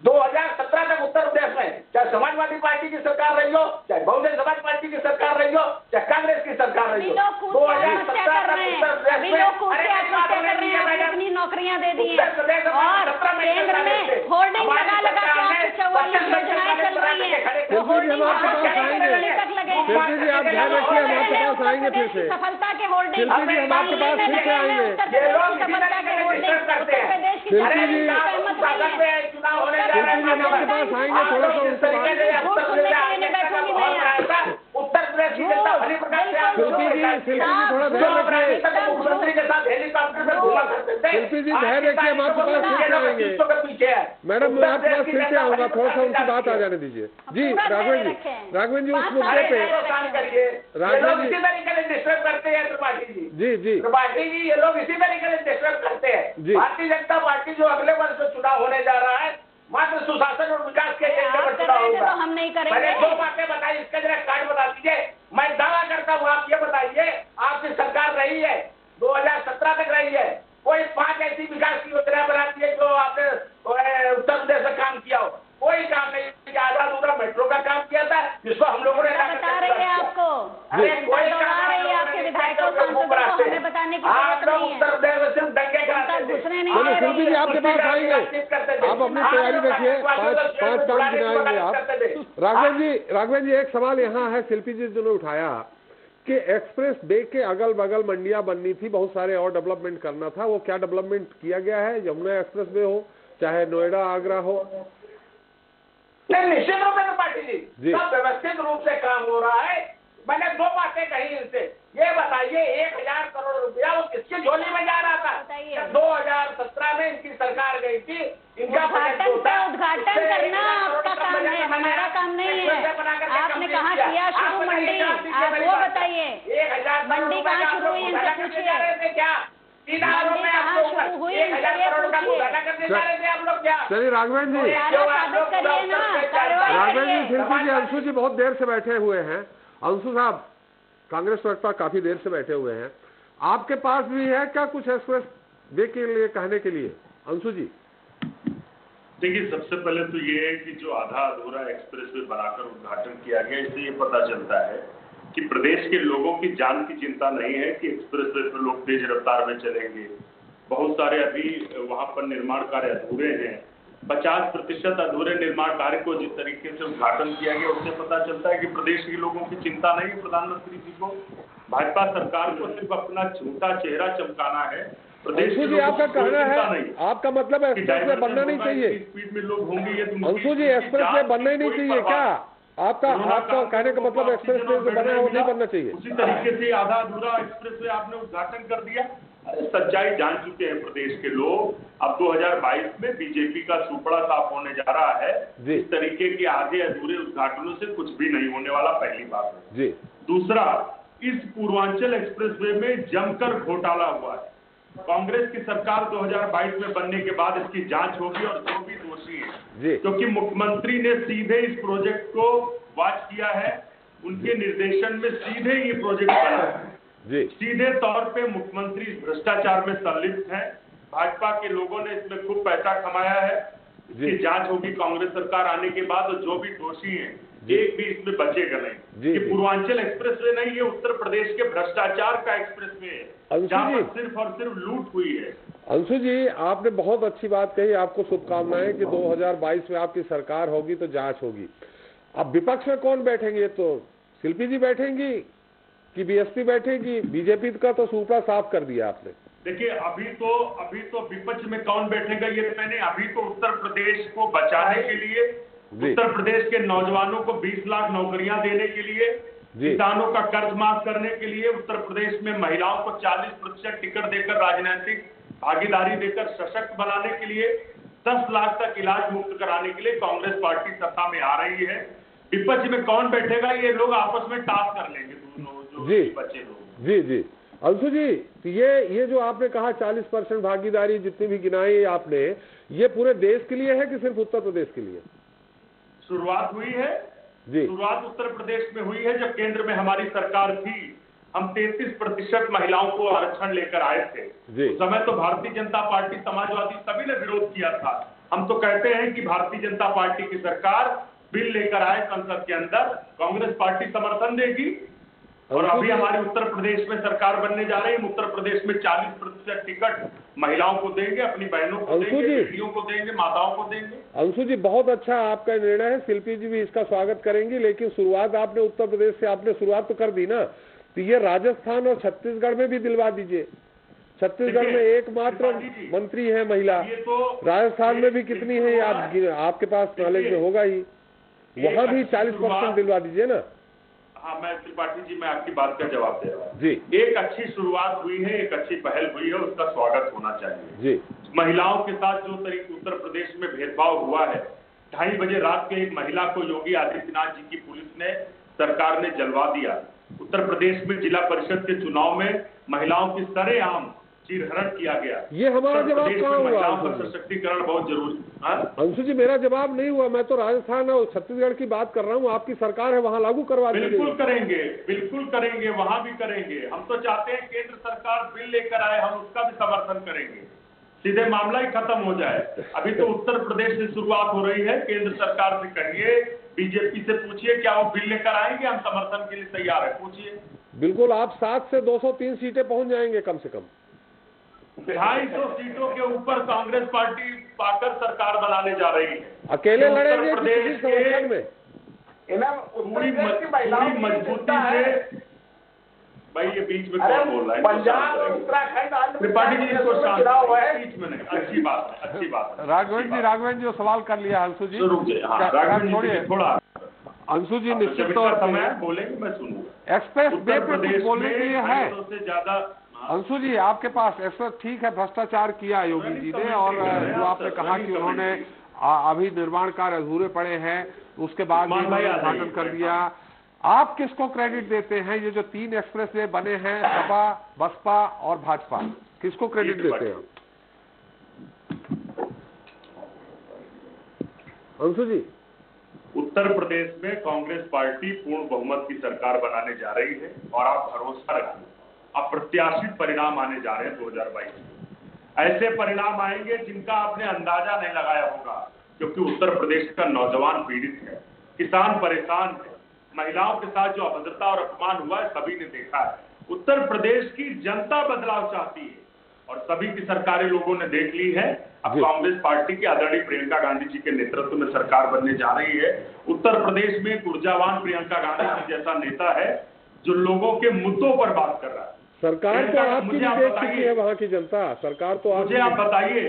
2017 तक उत्तर प्रदेश में चाहे समाजवादी पार्टी की सरकार रही हो, चाहे बहुजन समाज पार्टी की सरकार रही हो, चाहे कांग्रेस की सरकार रही हो, 2017 तक उत्तर प्रदेश में कितनी नौकरियां दे दी हैं और केंद्र में होर्डिंग लगा के आपकी 44 योजनाएं चल रही हैं, वो होर्डिंग तक लगे। आप ध्यान रखिए, हम आपके पास आएंगे फिर से। सफलता के होर्डिंग हम आपके पास फिर से आएंगे। सफलता के होर्डिंग उत्तर प्रदेश की चुनाव होने हम आपके पास आएंगे, थोड़ा सा उत्तर प्रदेश की जनता भली प्रकार से शिल्पी जी थोड़ा ध्यान रखिए। मुख्यमंत्री के साथ हेलीकॉप्टर में घूमा करते थे। शिल्पी जी ध्यान रखिए, हम आपके पास फिर से आएंगे। मैडम मैं आपके पास फिर से आऊंगा, थोड़ा सा उनकी बात आ जाने दीजिए। जी राघवन जी उस मुद्दे पे राघवन जी इसी तरीके से डिस्टर्ब करते हैं त्रिपाठी जी। जी त्रिपाठी जी, ये लोग इसी तरीके से डिस्टर्ब करते हैं। भारतीय जनता पार्टी जो अगले वर्ष में चुनाव होने जा रहा है, मात्र सुशासन और विकास के एजेंडे पर चुनाव होगा। तो हम नहीं करेंगे। मैंने 2 बातें बताई, इसका जरा कार्ड बता दीजिए। मैं दावा करता हूँ, आप ये बताइए, आपकी सरकार रही है 2017 तक रही है, कोई 5 ऐसी विकास की योजना बनाती है जो आपने उत्तर प्रदेश में काम किया हो? कोई काम नहीं। आधा अधूरा मेट्रो का काम किया था जिसको हम लोगों ने बता रही है आपको, अरे कोई आपके विधायकों सांसदों को हमें बताने की जरूरत नहीं है। उत्तर प्रदेश में सिर्फ दंगे कराते थे। घुसने नहीं चलो दे शिल्पी जी आपके पास आएंगे, आप अपनी तैयारी रखिए। 5 काम गिनाएंगे आप। राघवन जी एक सवाल यहाँ है, शिल्पी जी ने उठाया कि एक्सप्रेस वे के अगल बगल मंडियां बननी थी, बहुत सारे और डेवलपमेंट करना था, वो क्या डेवलपमेंट किया गया है? यमुना एक्सप्रेस वे हो, चाहे नोएडा आगरा हो। नहीं, निश्चित रूप से पार्टी जी सब व्यवस्थित रूप से काम हो रहा है। मैंने 2 बातें कही इनसे, ये बताइए 1000 करोड़ रुपया वो किसकी झोली में जा रहा था? 2017 में इनकी सरकार गई थी, इनका उद्घाटन करना आपका काम है, हमारा काम नहीं है। आपने कहाँ किया शुरू मंडी, आप वो बताइए। 1000 मंडी कहाँ शुरू हुई इनसे पूछिए, क्या 3 आरोप में आप लोग 1000 करोड़ का घोटाला करने जा रहे थे आप लोग? क्या चलिए राघवन जी, शिल्पी जी, अंशु जी बहुत देर से बैठे हुए हैं। अंशु साहब कांग्रेस प्रवक्ता काफी देर से बैठे हुए हैं, आपके पास भी है क्या कुछ एक्सप्रेस वे के लिए कहने के लिए? अंशु जी देखिए, सबसे पहले तो ये है कि जो आधा अधूरा एक्सप्रेस वे बनाकर उद्घाटन किया गया, इससे ये पता चलता है कि प्रदेश के लोगों की जान की चिंता नहीं है कि एक्सप्रेस वे पर लोग तेज रफ्तार में चलेंगे। बहुत सारे अभी वहां पर निर्माण कार्य अधूरे हैं। 50% अधूरे निर्माण कार्य को जिस तरीके से उद्घाटन किया गया, उससे पता चलता है कि प्रदेश के लोगों की चिंता नहीं है। प्रधानमंत्री जी को, भाजपा सरकार को सिर्फ अपना झूठा चेहरा चमकाना है। प्रदेश जी आपका कहना है, आपका मतलब एक्सप्रेस वे बनना नहीं चाहिए, स्पीड में लोग होंगे। अंशु जी एक्सप्रेस वे बनना ही नहीं चाहिए क्या? आपका कहने का मतलब एक्सप्रेस वे जो बना है वो नहीं बनना चाहिए? उसी तरीके से आधा अधूरा एक्सप्रेस वे आपने उद्घाटन कर दिया। सच्चाई जान चुके हैं प्रदेश के लोग। अब 2022 में बीजेपी का सुपड़ा साफ होने जा रहा है। इस तरीके के आधे अधूरे उद्घाटनों से कुछ भी नहीं होने वाला, पहली बात है जी। दूसरा, इस पूर्वांचल एक्सप्रेसवे में जमकर घोटाला हुआ है। कांग्रेस की सरकार 2022 में बनने के बाद इसकी जांच होगी और जो भी दोषी है, क्योंकि मुख्यमंत्री ने सीधे इस प्रोजेक्ट को वॉच किया है, उनके निर्देशन में सीधे ये प्रोजेक्ट बना है। सीधे तौर पे मुख्यमंत्री भ्रष्टाचार में संलिप्त है। भाजपा के लोगों ने इसमें खूब पैसा कमाया है। इसकी जांच होगी कांग्रेस सरकार आने के बाद, और जो भी दोषी हैं एक भी इसमें बचेगा नहीं। ये पूर्वांचल एक्सप्रेसवे नहीं, ये उत्तर प्रदेश के भ्रष्टाचार का एक्सप्रेसवे है, जहां पर सिर्फ और सिर्फ लूट हुई है। अंशु जी आपने बहुत अच्छी बात कही, आपको शुभकामनाएं कि 2022 में आपकी सरकार होगी तो जांच होगी। अब विपक्ष में कौन बैठेंगे? तो शिल्पी जी बैठेंगी कि बीएसपी बैठेगी? बीजेपी का तो सुपड़ा साफ कर दिया आपने। देखिए, अभी तो विपक्ष में कौन बैठेगा ये मैंने, अभी तो उत्तर प्रदेश को बचाने के लिए, उत्तर प्रदेश के नौजवानों को 20 लाख नौकरियां देने के लिए, किसानों का कर्ज माफ करने के लिए उत्तर प्रदेश में महिलाओं को 40% टिकट देकर राजनीतिक भागीदारी देकर सशक्त बनाने के लिए 10 लाख तक इलाज मुफ्त कराने के लिए कांग्रेस पार्टी सत्ता में आ रही है। विपक्ष में कौन बैठेगा, ये लोग आपस में टास्क कर लेंगे दोनों जो बच्चे लोग। जी जी अंशु जी, तो ये जो आपने कहा 40% भागीदारी जितनी भी गिनाई आपने, ये पूरे देश के लिए है कि सिर्फ उत्तर प्रदेश के लिए? शुरुआत हुई है जी, शुरुआत उत्तर प्रदेश में हुई है। जब केंद्र में हमारी सरकार थी, हम 33% महिलाओं को आरक्षण लेकर आए थे। उस समय तो भारतीय जनता पार्टी, समाजवादी सभी ने विरोध किया था। हम तो कहते हैं कि भारतीय जनता पार्टी की सरकार बिल लेकर आए संसद के अंदर, कांग्रेस पार्टी समर्थन देगी। और अभी हमारी उत्तर प्रदेश में सरकार बनने जा रही है। उत्तर प्रदेश में 40% टिकट महिलाओं को देंगे, अपनी बहनों को देंगे, बेटियों को देंगे, माताओं को देंगे। अंशु जी, बहुत अच्छा आपका निर्णय है, शिल्पी जी भी इसका स्वागत करेंगी। लेकिन शुरुआत आपने उत्तर प्रदेश से आपने शुरुआत तो कर दी ना, तो ये राजस्थान और छत्तीसगढ़ में भी दिलवा दीजिए। छत्तीसगढ़ में एकमात्र मंत्री है महिला, राजस्थान में भी कितनी है आपके पास नॉलेज में होगा ही, वहां भी 40% दिलवा दीजिए ना। हाँ, मैं त्रिपाठी जी, मैं आपकी बात का जवाब दे रहा हूँ जी। एक अच्छी शुरुआत हुई है, एक अच्छी पहल हुई है, उसका स्वागत होना चाहिए जी। महिलाओं के साथ जो तरीके उत्तर प्रदेश में भेदभाव हुआ है, 2:30 बजे रात के एक महिला को योगी आदित्यनाथ जी की पुलिस ने, सरकार ने जलवा दिया। उत्तर प्रदेश में जिला परिषद के चुनाव में महिलाओं की सरेआम चीरहरण किया गया। ये हमारा जवाब कहाँ हुआ? महिलाओं का सशक्तिकरण बहुत जरूरी। अंशु जी, मेरा जवाब नहीं हुआ। मैं तो राजस्थान और छत्तीसगढ़ की बात कर रहा हूँ। आपकी सरकार है, वहाँ लागू करवा दीजिए। बिल्कुल करेंगे, बिल्कुल करेंगे, वहाँ भी करेंगे। हम तो चाहते हैं केंद्र सरकार बिल लेकर आए, हम उसका भी समर्थन करेंगे, सीधे मामला ही खत्म हो जाए। अभी तो उत्तर प्रदेश से शुरुआत हो रही है। केंद्र सरकार से कहिए, बीजेपी से पूछिए, क्या वो बिल लेकर आएंगे? हम समर्थन के लिए तैयार है, पूछिए। बिल्कुल, आप 7 से 203 सीटें पहुंच जाएंगे कम से कम। 250 सीटों के ऊपर कांग्रेस पार्टी पाकर सरकार बनाने जा रही है। अकेले लड़ेंगे किसी समर्थन में? पूरी मजबूती से। भाई, ये बीच में कौन बोल रहा है? पंजाब, उत्तराखंड, त्रिपाठी जी, इसको शांत है, बीच में नहीं। अच्छी बात है, अच्छी बात है। राघवेंद्र जी सवाल कर लिया। अंशु जी थोड़ा अंशु जी निश्चित तौर समय बोलेंगे, मैं सुनूंगा। एक्सप्रेस वे पे कुछ बोलने के लिए है? सबसे ज्यादा अंशु जी, आपके पास एक्सप्रेस, ठीक है, भ्रष्टाचार किया योगी जी ने, और जो आपने कहा कि उन्होंने अभी निर्माण कार्य अधूरे पड़े हैं, उसके बाद उद्घाटन कर दिया। आप किसको क्रेडिट देते हैं? ये जो 3 एक्सप्रेस वे बने हैं, सपा, बसपा और भाजपा, किसको क्रेडिट देते हैं अंशु जी? उत्तर प्रदेश में कांग्रेस पार्टी पूर्ण बहुमत की सरकार बनाने जा रही है, और आप भरोसा रखिए, अप्रत्याशित परिणाम आने जा रहे हैं 2022 में। ऐसे परिणाम आएंगे जिनका आपने अंदाजा नहीं लगाया होगा, क्योंकि उत्तर प्रदेश का नौजवान पीड़ित है, किसान परेशान है, महिलाओं के साथ जो अभद्रता और अपमान हुआ है सभी ने देखा है। उत्तर प्रदेश की जनता बदलाव चाहती है, और सभी की सरकारें लोगों ने देख ली है। अब कांग्रेस पार्टी की आदरणीय प्रियंका गांधी जी के नेतृत्व में सरकार बनने जा रही है। उत्तर प्रदेश में एक ऊर्जावान प्रियंका गांधी जी जैसा नेता है, जो लोगों के मुद्दों पर बात कर रहा है। सरकार तो आपकी देख चुकी है, वहाँ की जनता। सरकार तो मुझे आप बताइए,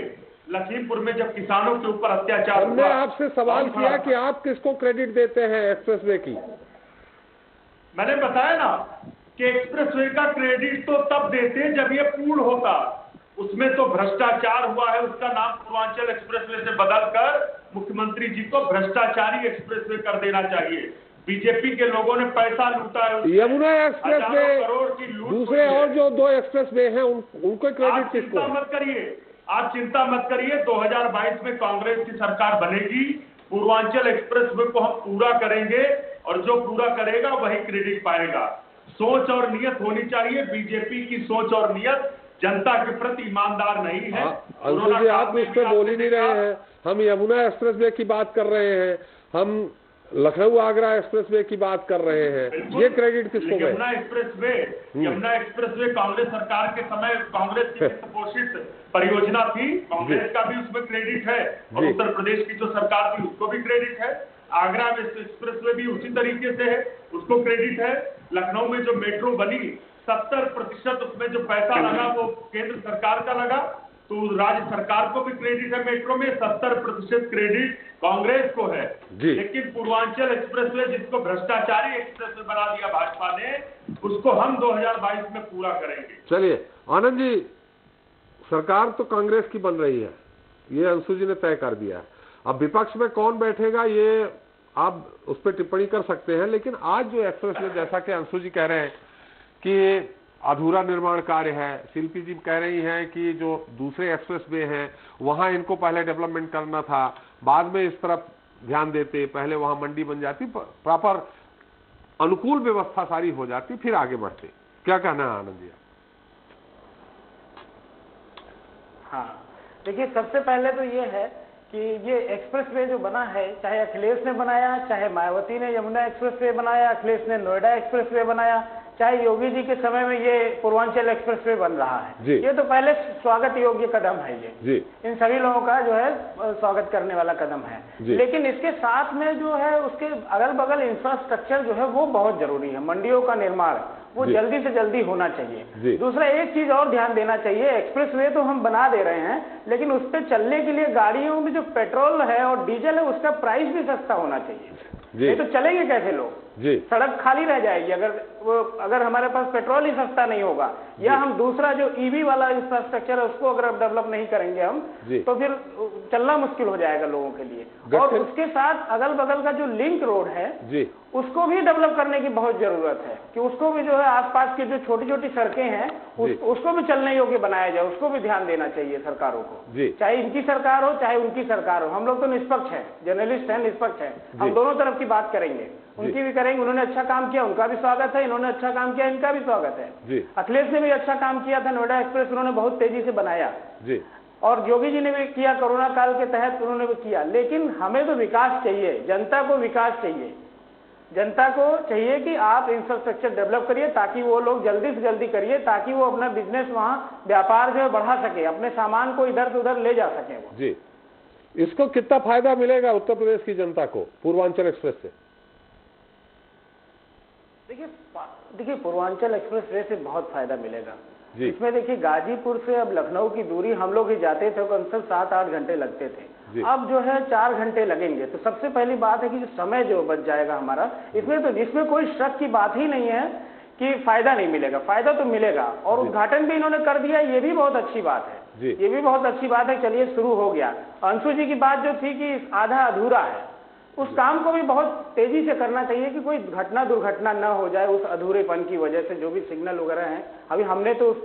लखीमपुर में जब किसानों के ऊपर अत्याचार, हमने आपसे सवाल किया कि आप किसको क्रेडिट देते हैं एक्सप्रेसवे की? मैंने बताया ना कि एक्सप्रेसवे का क्रेडिट तो तब देते जब ये पूर्ण होता। उसमें तो भ्रष्टाचार हुआ है, उसका नाम पूर्वांचल एक्सप्रेसवे से बदलकर मुख्यमंत्री जी को भ्रष्टाचारी एक्सप्रेसवे कर देना चाहिए। बीजेपी के लोगों ने पैसा लूटा है। यमुना एक्सप्रेस वे, करोड़ की लूट। दूसरे और जो 2 एक्सप्रेस वे हैं, उनको क्रेडिट किसको? चिंता मत करिए, आप चिंता मत करिए। 2022 में कांग्रेस की सरकार बनेगी, पूर्वांचल एक्सप्रेस वे को हम पूरा करेंगे, और जो पूरा करेगा वही क्रेडिट पाएगा। सोच और नियत होनी चाहिए। बीजेपी की सोच और नियत जनता के प्रति ईमानदार नहीं है। अंशु जी, आप उस पर बोल ही नहीं रहे हैं। हम यमुना एक्सप्रेस वे की बात कर रहे हैं, हम लखनऊ आगरा एक्सप्रेसवे की बात कर रहे हैं। ये क्रेडिट किसको गए? यमुना एक्सप्रेसवे कांग्रेस सरकार के समय कांग्रेस की पोषित परियोजना थी, कांग्रेस का भी उसमें क्रेडिट है, और उत्तर प्रदेश की जो सरकार थी उसको भी क्रेडिट है। आगरा एक्सप्रेसवे भी उसी तरीके से है, उसको क्रेडिट है। लखनऊ में जो मेट्रो बनी, 70% उसमें जो पैसा लगा वो केंद्र सरकार का लगा। तो राज्य सरकार को भी क्रेडिट है, मेट्रो में 70% क्रेडिट कांग्रेस को है। लेकिन पूर्वांचल एक्सप्रेसवे जिसको भ्रष्टाचारी एक्सप्रेसवे बना दिया भाजपा ने, उसको हम 2022 में पूरा करेंगे। चलिए आनंद जी, सरकार तो कांग्रेस की बन रही है, ये अंशु जी ने तय कर दिया है। अब विपक्ष में कौन बैठेगा ये आप उस पर टिप्पणी कर सकते हैं, लेकिन आज जो एक्सप्रेसवे, जैसा कि अंशु जी कह रहे हैं कि अधूरा निर्माण कार्य है, शिल्पी जी कह रही हैं कि जो दूसरे एक्सप्रेसवे हैं वहां इनको पहले डेवलपमेंट करना था, बाद में इस तरफ ध्यान देते, पहले वहां मंडी बन जाती, प्रॉपर अनुकूल व्यवस्था सारी हो जाती, फिर आगे बढ़ते। क्या कहना है आनंद जी? हाँ, देखिए सबसे पहले तो ये है कि ये एक्सप्रेसवे जो बना है, चाहे अखिलेश ने बनाया, चाहे मायावती ने यमुना एक्सप्रेसवे बनाया, अखिलेश ने नोएडा एक्सप्रेसवे बनाया, चाहे योगी जी के समय में ये पूर्वांचल एक्सप्रेसवे बन रहा है, ये तो पहले स्वागत योग्य कदम है। ये इन सभी लोगों का जो है स्वागत करने वाला कदम है। लेकिन इसके साथ में जो है उसके अगल बगल इंफ्रास्ट्रक्चर जो है वो बहुत जरूरी है। मंडियों का निर्माण वो जल्दी से जल्दी होना चाहिए। दूसरा एक चीज और ध्यान देना चाहिए, एक्सप्रेसवे तो हम बना दे रहे हैं, लेकिन उस पर चलने के लिए गाड़ियों में जो पेट्रोल है और डीजल है उसका प्राइस भी सस्ता होना चाहिए। ये तो चलेंगे कैसे लोग? सड़क खाली रह जाएगी अगर हमारे पास पेट्रोल ही सस्ता नहीं होगा, या हम दूसरा जो ईवी वाला इंफ्रास्ट्रक्चर है उसको अगर डेवलप नहीं करेंगे हम, तो फिर चलना मुश्किल हो जाएगा लोगों के लिए। और उसके साथ अगल बगल का जो लिंक रोड है उसको भी डेवलप करने की बहुत जरूरत है कि उसको भी जो है आसपास की जो छोटी छोटी सड़कें हैं उसको भी चलने योग्य बनाया जाए, उसको भी ध्यान देना चाहिए सरकारों को। चाहे इनकी सरकार हो चाहे उनकी सरकार हो, हम लोग तो निष्पक्ष हैं, जर्नलिस्ट हैं, निष्पक्ष हैं, हम दोनों तरफ की बात करेंगे, उनकी भी करेंगे। उन्होंने अच्छा काम किया, उनका भी स्वागत है, इन्होंने अच्छा काम किया, इनका भी स्वागत है। अखिलेश ने भी अच्छा काम किया था, नोएडा एक्सप्रेस उन्होंने बहुत तेजी से बनाया, और योगी जी ने भी किया, कोरोना काल के तहत उन्होंने भी किया। लेकिन हमें तो विकास चाहिए, जनता को विकास चाहिए, जनता को चाहिए कि आप इंफ्रास्ट्रक्चर डेवलप करिए ताकि वो लोग जल्दी से जल्दी करिए, ताकि वो अपना बिजनेस वहां व्यापार जो है बढ़ा सके, अपने सामान को इधर से उधर ले जा सके वो। जी, इसको कितना फायदा मिलेगा उत्तर प्रदेश की जनता को पूर्वांचल एक्सप्रेस से? देखिए पूर्वांचल एक्सप्रेस वे से बहुत फायदा मिलेगा। इसमें देखिए गाजीपुर से अब लखनऊ की दूरी हम लोग ही जाते थे, कम से कम 7-8 घंटे लगते थे, अब जो है 4 घंटे लगेंगे। तो सबसे पहली बात है कि समय जो बच जाएगा हमारा, इसमें कोई शक की बात ही नहीं है कि फायदा नहीं मिलेगा, फायदा तो मिलेगा। और उद्घाटन भी इन्होंने कर दिया, ये भी बहुत अच्छी बात है, ये भी बहुत अच्छी बात है। चलिए शुरू हो गया। अंशु जी की बात जो थी कि आधा अधूरा है, उस काम को भी बहुत तेजी से करना चाहिए कि कोई घटना दुर्घटना न हो जाए उस अधूरेपन की वजह से। जो भी सिग्नल वगैरह हैं, अभी हमने तो उस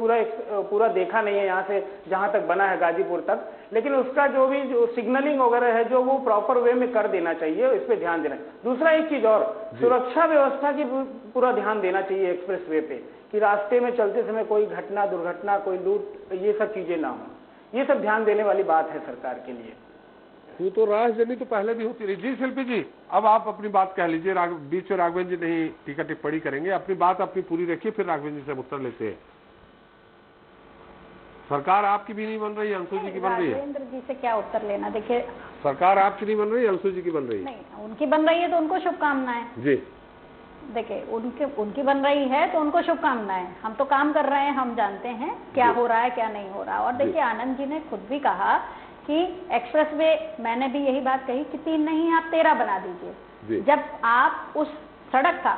पूरा देखा नहीं है यहाँ से जहाँ तक बना है गाजीपुर तक, लेकिन उसका जो सिग्नलिंग वगैरह है जो वो प्रॉपर वे में कर देना चाहिए, इस पर ध्यान देना। दूसरा एक चीज और, सुरक्षा व्यवस्था की पूरा ध्यान देना चाहिए एक्सप्रेस वे पे, कि रास्ते में चलते समय कोई घटना दुर्घटना, कोई लूट, ये सब चीजें ना हो। ये सब ध्यान देने वाली बात है सरकार के लिए। वो तो राजधानी तो पहले भी होती रही। जी शिल्पी जी, अब आप अपनी बात कह लीजिए, बीच में राघवेंद्र जी नहीं टीका टिप्पणी करेंगे, अपनी बात अपनी पूरी रखिए, फिर राघवेंद्र जी से उत्तर लेते हैं। सरकार आपकी भी नहीं बन रही, अंशु जी की बन रही है। राघवेंद्र जी से क्या उत्तर लेना? देखिए सरकार आपकी नहीं बन रही, अंशु जी की बन रही है। नहीं, उनकी बन रही है तो उनको शुभकामनाएं। जी देखिए उनकी बन रही है तो उनको शुभकामनाएं। हम तो काम कर रहे हैं, हम जानते हैं क्या हो रहा है क्या नहीं हो रहा। और देखिए आनंद जी ने खुद भी कहा कि एक्सप्रेसवे, मैंने भी यही बात कही कि 3 नहीं आप 13 बना दीजिए। जब आप उस सड़क का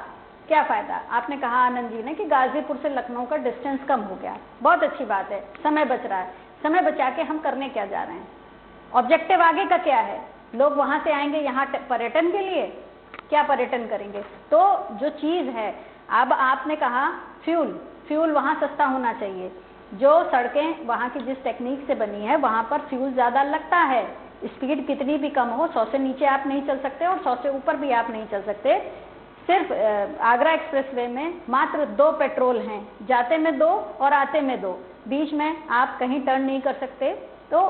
क्या फायदा? आपने कहा आनंद जी ने कि गाजीपुर से लखनऊ का डिस्टेंस कम हो गया, बहुत अच्छी बात है, समय बच रहा है। समय बचा के हम करने क्या जा रहे हैं? ऑब्जेक्टिव आगे का क्या है? लोग वहां से आएंगे यहाँ पर्यटन के लिए, क्या पर्यटन करेंगे? तो जो चीज है, अब आपने कहा फ्यूल वहां सस्ता होना चाहिए। जो सड़कें वहाँ की जिस टेक्निक से बनी है वहाँ पर फ्यूल ज़्यादा लगता है, स्पीड कितनी भी कम हो, 100 से नीचे आप नहीं चल सकते और 100 से ऊपर भी आप नहीं चल सकते। सिर्फ आगरा एक्सप्रेसवे में मात्र 2 पेट्रोल हैं, जाते में 2 और आते में 2, बीच में आप कहीं टर्न नहीं कर सकते। तो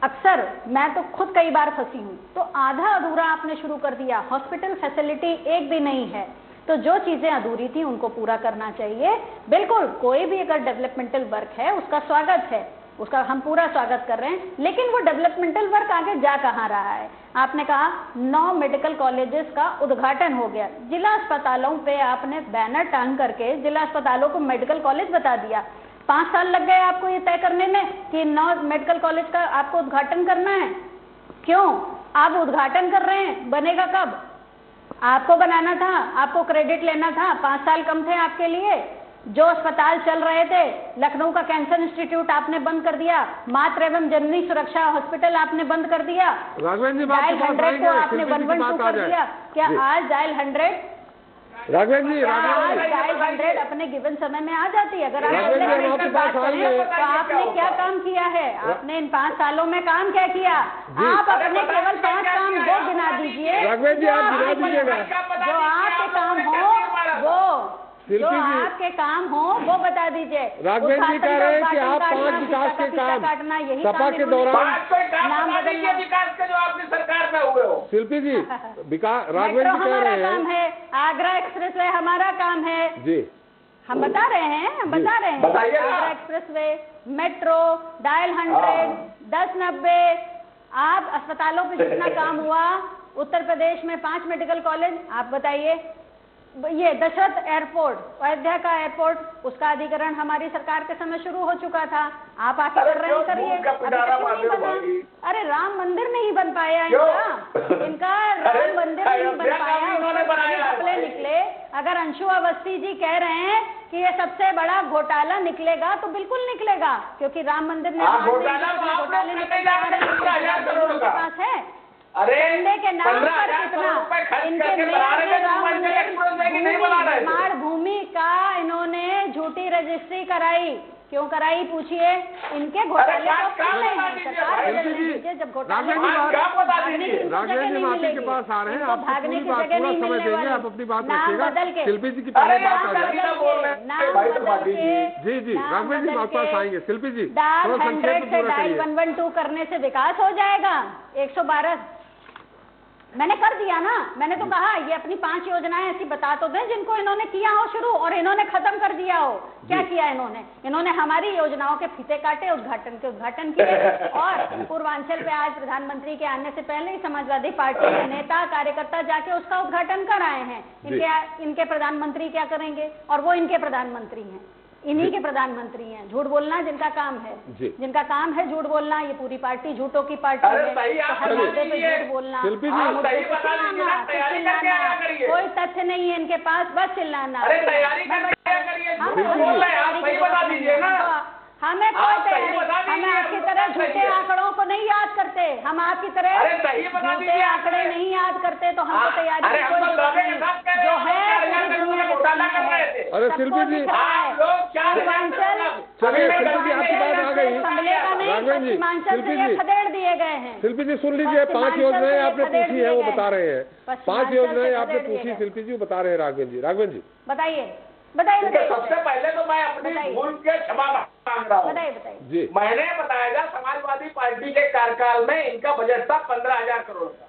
अक्सर मैं तो खुद कई बार फंसी हूँ। तो आधा अधूरा आपने शुरू कर दिया, हॉस्पिटल फैसिलिटी एक भी नहीं है। तो जो चीजें अधूरी थी उनको पूरा करना चाहिए। बिल्कुल, कोई भी अगर डेवलपमेंटल वर्क है उसका स्वागत है, उसका हम पूरा स्वागत कर रहे हैं, लेकिन वो डेवलपमेंटल वर्क आगे जा कहाँ रहा है? आपने कहा 9 मेडिकल कॉलेजेस का उद्घाटन हो गया, जिला अस्पतालों पे आपने बैनर टांग करके जिला अस्पतालों को मेडिकल कॉलेज बता दिया। 5 साल लग गए आपको ये तय करने में कि 9 मेडिकल कॉलेज का आपको उद्घाटन करना है। क्यों आप उद्घाटन कर रहे हैं? बनेगा कब? आपको बनाना था, आपको क्रेडिट लेना था। 5 साल कम थे आपके लिए। जो अस्पताल चल रहे थे, लखनऊ का कैंसर इंस्टीट्यूट आपने बंद कर दिया, मातृ एवं जननी सुरक्षा हॉस्पिटल आपने बंद कर दिया, डायल 100 को आपने 112 कर दिया। क्या आज डायल 100 राघवेंद्र जी डायल 100 अपने गिवन समय में आ जाती है? अगर आप तो आपने क्या काम किया है? आपने इन 5 सालों में काम क्या किया? आप अपने केवल 5 काम वो गिना दीजिए जो आपके काम हो, जो आपके काम हो वो बता दीजिए। राघवेंद्र जी कह रहे हैं कि आप 5 विकास के काम सपा के दौरान नाम बदलना विकास के जो आपकी सरकार में हुए हो। शिल्पी जी विकास राघवेंद्र जी कह रहे हैं काम है, आगरा एक्सप्रेस वे हमारा काम है जी, हम बता रहे हैं Agra express way, metro, dial 100, 1090। आप अस्पतालों पे जितना काम हुआ, उत्तर प्रदेश में 5 मेडिकल कॉलेज, आप बताइए। ये दशरथ एयरपोर्ट, अयोध्या का एयरपोर्ट, उसका अधिग्रहण हमारी सरकार के समय शुरू हो चुका था। आप आके कर रहे हैं, करिए। नहीं बना? अरे राम मंदिर नहीं बन पाया इनका राम मंदिर नहीं बन पाया, उन्होंने घपले निकले। अगर अंशु अवस्थी जी कह रहे हैं कि ये सबसे बड़ा घोटाला निकलेगा तो बिल्कुल निकलेगा, क्योंकि राम मंदिर घोटाले निकल पास है। अरे के नाम पर कितना इनके निर्माण भूमि का इन्होंने झूठी रजिस्ट्री कराई, क्यों कराई पूछिए? इनके घोटाले जब घोटाले राघवेंद्र के पास आ रहे हैं, आप भागने की पूरा जगह नहीं समय मिलने देंगे, वाली। आप अपनी बात नाम रखिएगा। बदल के शिल्पी जी की पहले बात आ जाए। जी जी राघवेंद्र जी आपके पास आएंगे। शिल्पी जी डायल थोड़ा 100 संक्षेप में से पूरा डायल करिए। 112 करने से विकास हो जाएगा? 112 मैंने कर दिया ना। मैंने तो कहा ये अपनी 5 योजनाएं ऐसी बता तो दें जिनको इन्होंने किया हो शुरू और इन्होंने खत्म कर दिया हो। क्या किया इन्होंने हमारी योजनाओं के फीते काटे, उद्घाटन किए। और पूर्वांचल पे आज प्रधानमंत्री के आने से पहले ही समाजवादी पार्टी के नेता कार्यकर्ता जाके उसका उद्घाटन कर आए हैं। इनके प्रधानमंत्री क्या करेंगे? और वो इनके प्रधानमंत्री हैं, इन्हीं के प्रधानमंत्री हैं। झूठ बोलना जिनका काम है, जिनका काम है झूठ बोलना। ये पूरी पार्टी झूठों की पार्टी है। तो हर मुद्दे पे झूठ बोलना, कोई तथ्य नहीं है इनके पास, बस चिल्लाना। हमें कोई तैयारी, हमें आपकी तरह झूठे आंकड़ों को नहीं याद करते, हम आपकी तरह झूठे आंकड़े नहीं याद करते, तो हमको तैयारी की कोई जरूरत नहीं। जो है पूरी दुनिया के सामने है। अरे शिल्पी जी पूर्वांचल आपकी बात आ गई। असेंबली का नहीं, पश्चिमांचल से ये खदेड़ दिए गए हैं। शिल्पी जी सुन लीजिए, 5 योजनाएं आपने पूछी है वो बता रहे हैं। 5 योजनाएं आपने पूछी, शिल्पी जी बता रहे हैं। राघवेंद्र जी बताइए। सबसे पहले तो मैं अपनी भूल के क्षमा मांग रहा हूँ। बताइए। मैंने बताया था समाजवादी पार्टी के कार्यकाल में इनका बजट था 15,000 करोड़ का।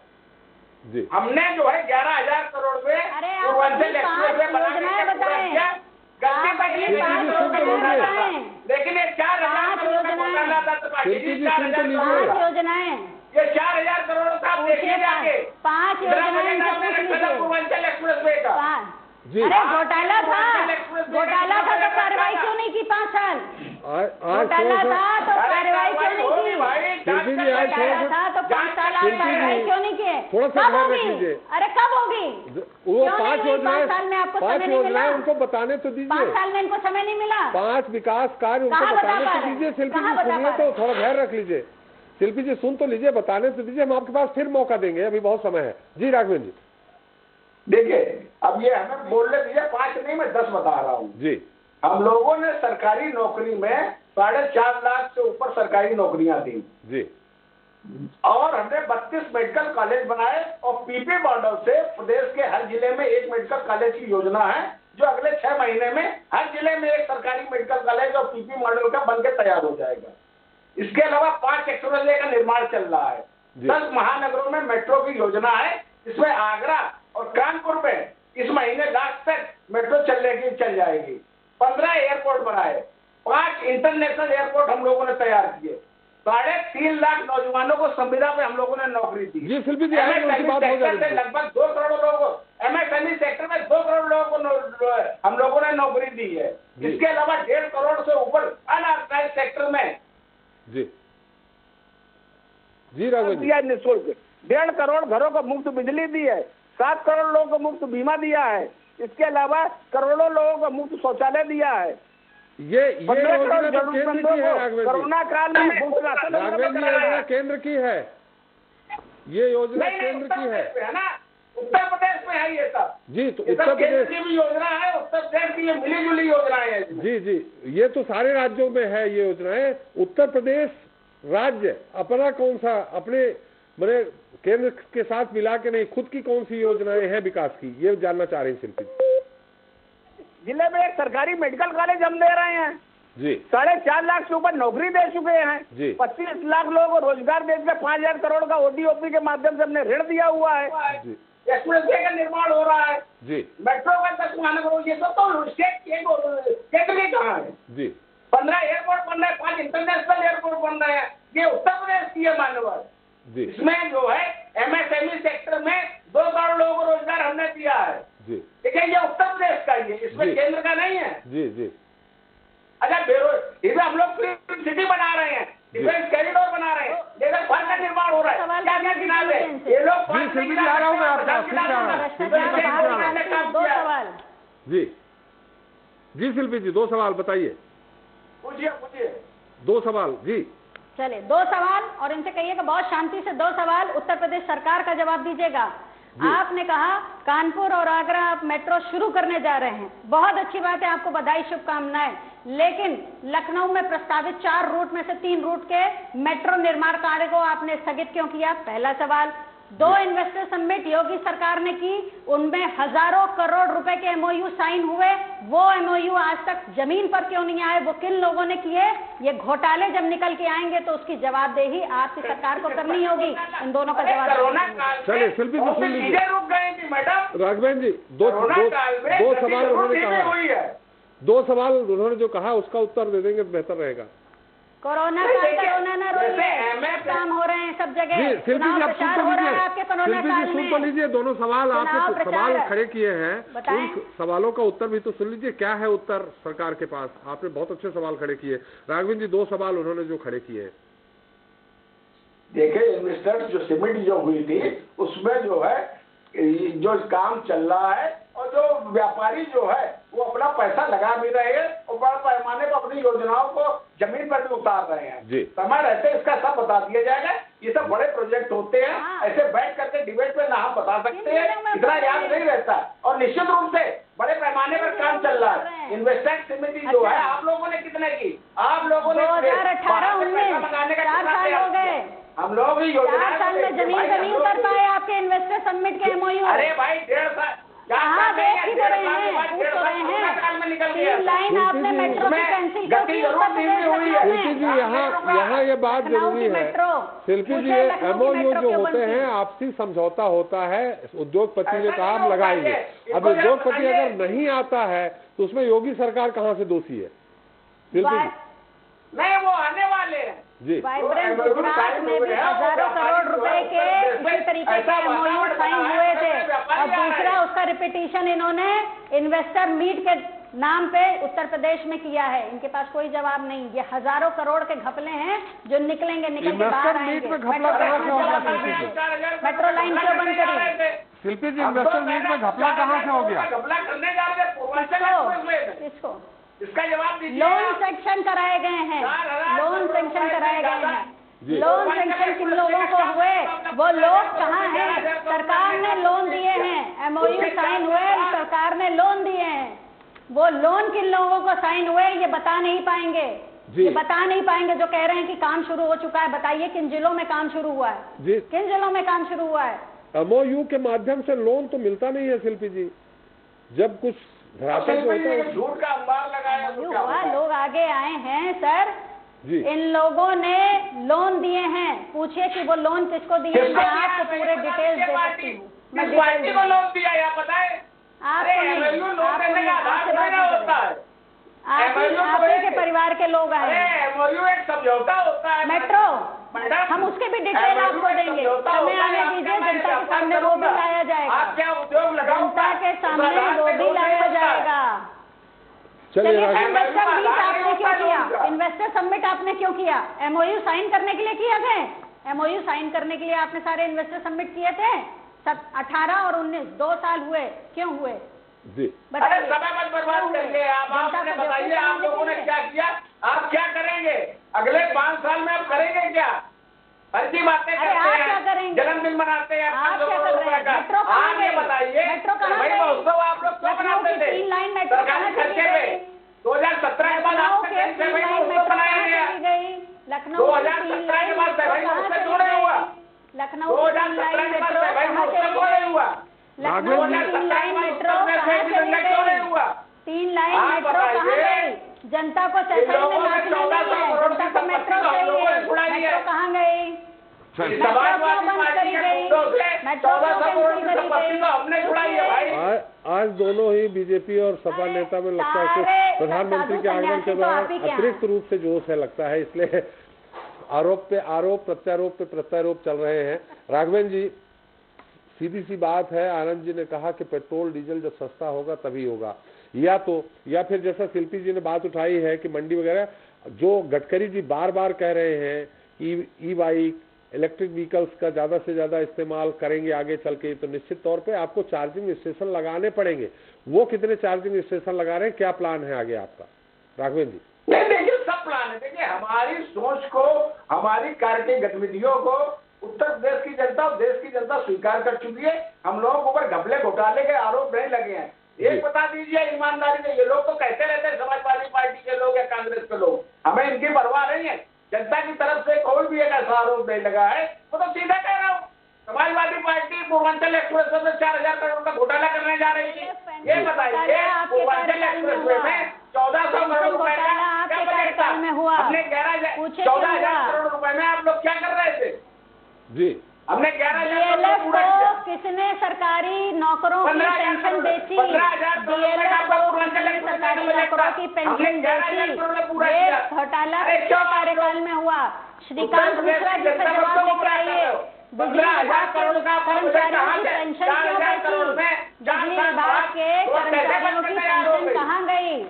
जी हमने जो है 11,000 करोड़ में पूर्वांचल एक्सप्रेस वे बनाने का पूरा किया। लेकिन ये 4,000 योजनाएं, ये 4,000 करोड़ का देखिए जाके 5 योजनाएं पूर्वांचल एक्सप्रेस वे का। अरे घोटाला था तो कार्रवाई क्यों नहीं की? 5 साल घोटाला था तो कार्रवाई क्यों नहीं की? घोटाला था तो 5 साल आप कार्रवाई क्यों नहीं किए? कब होगी? अरे कब होगी? वो 5 योजनाएं, 5 साल में आपको 5 समय नहीं मिला? उनको बताने तो दीजिए। 5 साल में इनको समय नहीं मिला? 5 विकास कार्य उनको बताने तो दीजिए। शिल्पी जी सुनिए तो थोड़ा धैर्य रख लीजिए। शिल्पी जी सुन तो लीजिए, बताने तो दीजिए, हम आपके पास फिर मौका देंगे, अभी बहुत समय है। जी राघवेंद्र जी देखिए, अब ये हमें बोलने दीजिए, 5 नहीं मैं 10 बता रहा हूँ जी। हम लोगों ने सरकारी नौकरी में 4.5 लाख से ऊपर सरकारी नौकरियां दी जी, और हमने 32 मेडिकल कॉलेज बनाए और पीपी मॉडल से प्रदेश के हर जिले में 1 मेडिकल कॉलेज की योजना है, जो अगले 6 महीने में हर जिले में 1 सरकारी मेडिकल कॉलेज और पीपी मॉडल का बनकर तैयार हो जाएगा। इसके अलावा 5 एक्सप्रेस वे का निर्माण चल रहा है। 10 महानगरों में मेट्रो की योजना है, इसमें आगरा और कानपुर में इस महीने लास्ट तक मेट्रो चल जाएगी। 15 एयरपोर्ट बनाए, 5 इंटरनेशनल एयरपोर्ट हम लोगों ने तैयार किए। 3.5 लाख नौजवानों को संविदा पे हम लोगों ने नौकरी दी। जी शिल्पी जी, आगे बात हो जाएगी। लगभग 2 करोड़ लोगों को, एमएसएमई सेक्टर में 2 करोड़ लोगों को हम लोगों ने नौकरी दी है। इसके अलावा 1.5 करोड़ से ऊपर अनऑर्गेनाइज सेक्टर में जी राघव जी निःशुल्क 1.5 करोड़ घरों को मुफ्त बिजली दी है, 7 करोड़ लोगों को मुफ्त बीमा दिया है। इसके अलावा करोड़ों लोगों को मुफ्त शौचालय दिया है। ये योजना तो केंद्र की है राघवेंद्र जी। कोरोना काल में राघवेंद्र जी, योजना केंद्र की है, ये योजना केंद्र की है ना, उत्तर प्रदेश में है ये सब। जी, तो उत्तर प्रदेश की भी योजना है, उत्तर प्रदेश की ये मिली जुली योजनाएं है। जी, ये तो सारे राज्यों में है ये योजनाएं। उत्तर प्रदेश राज्य अपना कौन सा, अपने मैंने केंद्र के साथ मिला के नहीं, खुद की कौन सी योजनाएं हैं विकास की, ये जानना चाह रहे हैं शिल्पी। जिले में एक सरकारी मेडिकल कॉलेज हम दे रहे हैं जी, 4.5 लाख से ऊपर नौकरी दे चुके हैं जी, 25 लाख लोगों को रोजगार दे के 5,000 करोड़ का ओडीओपी के माध्यम से हमने ऋण दिया हुआ है जी, एक्सप्रेसवे का निर्माण हो रहा है जी, मेट्रो का 10 महानगरों, ये तो स्टेट केंद्र की कहाँ है जी, 15 एयरपोर्ट बन रहे हैं, 5 इंटरनेशनल एयरपोर्ट बन रहे हैं, ये उत्तर प्रदेश की है मान्यवर। इसमें जो है एमएसएमई सेक्टर में 2 करोड़ लोगों को रोजगार हमने दिया है जी, ठीक है, ये उत्तर प्रदेश का ही है, इसमें केंद्र का नहीं है। जी, जी, अच्छा इसमें हम लोग फिल्म सिटी बना रहे हैं, डिफेंस कॉरिडोर बना रहे हैं, लेकिन फल का निर्माण हो रहा है, क्या क्या गिना ले ये लोग। जी शिल्पी जी, आ रहा हूँ मैं आपका, जी जी शिल्पी जी, 2 सवाल बताइए। पूछिए 2 सवाल जी। चले 2 सवाल, और इनसे कहिए कि बहुत शांति से 2 सवाल उत्तर प्रदेश सरकार का जवाब दीजिएगा। आपने कहा कानपुर और आगरा आप मेट्रो शुरू करने जा रहे हैं, बहुत अच्छी बात है, आपको बधाई शुभकामनाएं। लेकिन लखनऊ में प्रस्तावित 4 रूट में से 3 रूट के मेट्रो निर्माण कार्य को आपने स्थगित क्यों किया, पहला सवाल। 2 इन्वेस्टर समिट योगी सरकार ने की, उनमें हजारों करोड़ रुपए के एमओयू साइन हुए, वो एमओयू आज तक जमीन पर क्यों नहीं आए, वो किन लोगों ने किए? ये घोटाले जब निकल के आएंगे तो उसकी जवाबदेही आपकी सरकार को करनी होगी। इन दोनों का जवाब चलिए शिल्पी जी सुन लीजिए। रुक गए थी मैडम राघवेंद्र जी, 2 सवाल उन्होंने कहा, 2 सवाल उन्होंने जो कहा उसका उत्तर दे देंगे तो बेहतर रहेगा। कोरोना काल, कोरोना ना रोइए, काम हो रहे हैं सब जगह। जी शिल्पी जी, आप सुन तो लीजिए, शिल्पी जी सुन तो लीजिए, दोनों सवाल आपने सवाल खड़े किए हैं, उन सवालों का उत्तर भी तो सुन लीजिए। क्या है उत्तर सरकार के पास? आपने बहुत अच्छे सवाल खड़े किए। राघवेंद्र जी, 2 सवाल उन्होंने जो खड़े किए। देखिए इन्वेस्टर्स जो सीमेंट जो हुई थी उसमें जो है जो काम चल रहा है, और जो व्यापारी जो है वो अपना पैसा लगा भी रहे हैं और बड़े पैमाने पर अपनी योजनाओं को जमीन पर भी उतार रहे हैं। समय रहते इसका सब बता दिया जाएगा। ये सब बड़े प्रोजेक्ट होते हैं, ऐसे बैठ करके डिबेट में ना हम बता सकते हैं, इतना याद नहीं रहता। और निश्चित रूप से बड़े पैमाने पर काम चल रहा है। इन्वेस्टमेंट समिति जो है आप लोगों ने कितने की? आप लोगों ने 2018-19 मंगाने का 4 साल हो गए। हम लोग भी 4 साल में जमीन पर नहीं उतर पाए आपके इन्वेस्टर समिट के एमओयू। अरे भाई 1.5 साल हाँ देख ही तो रहे हैं, पूछ तो रहे हैं। 3 लाइन आपने मेट्रो की कैंसिल कर दी उत्तर प्रदेश शिल्पी जी, यहाँ ये बात जरूरी है शिल्पी जी, एमओयू जो होते हैं आपसी समझौता होता है, उद्योगपति ने कहा हम लगाएंगे। अब उद्योगपति अगर नहीं आता है तो उसमें योगी सरकार कहाँ से दोषी है? शिल्पी जी नहीं, वो आने वाले हैं जी। वाइब्रेंट गुजरात में भी हजारों करोड़ रुपए के इसी तरीके के एमओयू साइन हुए थे, और दूसरा उसका रिपीटिशन इन्होंने इन्वेस्टर मीट के नाम पे उत्तर प्रदेश में किया है। इनके पास कोई जवाब नहीं। ये हजारों करोड़ के घपले हैं जो निकल के बाहर आएंगे। मेट्रो लाइन क्यों बंद करी शिल्पी जी? इन्वेस्टर मीट में घपला कहाँ से हो गया? घपला करने जा रहे किसको? इसका जवाब दीजिए। लोन सेंक्शन कराए गए हैं, लोन सेंक्शन कराए गए हैं। लोन सेंक्शन किन लोगों को हुए, वो लोग कहाँ हैं? सरकार ने लोन दिए हैं, एमओयू साइन हुए, सरकार ने लोन दिए हैं। वो लोन किन लोगों को साइन हुए ये बता नहीं पाएंगे, ये बता नहीं पाएंगे। जो कह रहे हैं कि काम शुरू हो चुका है, बताइए किन जिलों में काम शुरू हुआ है? किन जिलों में काम शुरू हुआ है? एमओयू के माध्यम से लोन तो मिलता नहीं है शिल्पी जी। जब कुछ धरातल जो होता है झूठ का अंबार लगाया हुआ, लोग आगे आए हैं सर जी। इन लोगों ने लोन दिए हैं, पूछिए कि वो लोन किसको दिए हैं। मैं आपको पूरे डिटेल्स दे सकती हूँ। मैं पार्टी को लोन दिया या बताए? आपको नहीं, आपसे बात नहीं आप ही के परिवार के लोग आए। एमओयू एक समझौता होता है। मेट्रो, हम उसके भी डिटेल आपको देंगे, समय आने दीजिए, जनता के सामने वो भी लाया जाएगा। आप क्या उद्योग लगाओ, जनता के सामने वो भी लाया जाएगा। चलिए, इन्वेस्टर मीट आपने क्यों किया? इन्वेस्टर समिट आपने क्यों किया? एमओयू साइन करने के लिए किया गए? एमओयू साइन करने के लिए आपने सारे इन्वेस्टर समिट किए थे? 18 और 19 2 साल हुए, क्यों हुए जी? अरे समय मत बर्बाद करिए आप। आपने बताइए आप लोगों ने क्या किया, आप क्या करेंगे अगले 5 साल में? आप करेंगे क्या? फर्जी बातें करते हैं, जन्मदिन मनाते हैं, आप क्या कर रहे हैं? मेट्रो कहाँ गई? बताइए, मेट्रो कहाँ गई? महोत्सव आप लोग क्यों बनाते थे? 3 लाइन मेट्रो सरकारी खर्चे में 2017 के बाद आपसे बनाया गया। लखनऊ 2017 के बाद सफाई महोत्सव जोड़े हुआ। लखनऊ 2017 के बाद सफाई महोत्सव जोड़े हुआ। लखनऊ 3 लाइन मेट्रो कहाँ चली गई? 3 लाइन मेट्रो कहाँ गई? जनता को सफाई में नाचना नहीं है, जनता को मेट्रो चाहिए। मेट्रो कहाँ गई? मेट्रो क्यों बंद करी गई? मेट्रो क्यों कैंसिल करी गई? हमने छुड़ाई है भाई। आज दोनों ही बीजेपी और सपा नेता में लगता है कि प्रधानमंत्री के आगमन के दौरान अतिरिक्त रूप से जोश है लगता है, इसलिए आरोप पे आरोप, प्रत्यारोप पे प्रत्यारोप चल रहे हैं। राघवेंद्र जी, सीधी सी बात है, आनंद जी ने कहा कि पेट्रोल डीजल जब सस्ता होगा तभी होगा, या फिर जैसा शिल्पी जी ने बात उठाई है कि मंडी वगैरह, जो गडकरी जी बार बार कह रहे हैं ई बाइक, इलेक्ट्रिक व्हीकल्स का ज्यादा से ज्यादा इस्तेमाल करेंगे आगे चल के, तो निश्चित तौर पे आपको चार्जिंग स्टेशन लगाने पड़ेंगे। वो कितने चार्जिंग स्टेशन लगा रहे हैं, क्या प्लान है आगे आपका राघवेंद्र जी? नहीं, देखिए सब प्लान है। देखिए हमारी सोच को, हमारी कार्य की गतिविधियों को उत्तर प्रदेश की जनता और देश की जनता स्वीकार कर चुकी है। हम लोगों के ऊपर घपले घोटाले के आरोप नहीं लगे हैं। एक बता दीजिए ईमानदारी से, ये लोग तो कहते रहते हैं समाजवादी पार्टी के लोग या कांग्रेस के लोग, हमें इनकी परवाह नहीं है। जनता की तरफ से कोई भी एक ऐसा आरोप नहीं लगा है, वो तो सीधा कह रहा हूँ। समाजवादी पार्टी पूर्वांचल एक्सप्रेस में 4000 करोड़ का घोटाला करने जा रही है। ये बताइए पूर्वांचल एक्सप्रेस में 1400 करोड़ रुपए का क्या बजट था? हमने 14,000 करोड़ रुपए में आप लोग क्या कर रहे थे जी? हमने 11,000 करोड़ किसने सरकारी नौकरों की पेंशन बेची? डीएलएफ को सरकारी नौकरों की पेंशन बेची? ये घोटाला किसके कार्यकाल में हुआ? श्रीकांत मिश्रा जी से जवाब दिखाइए। बिजली विभाग के कर्मचारियों की पेंशन क्यों बेची? बिजली विभाग के कर्मचारियों की पेंशन कहाँ गई?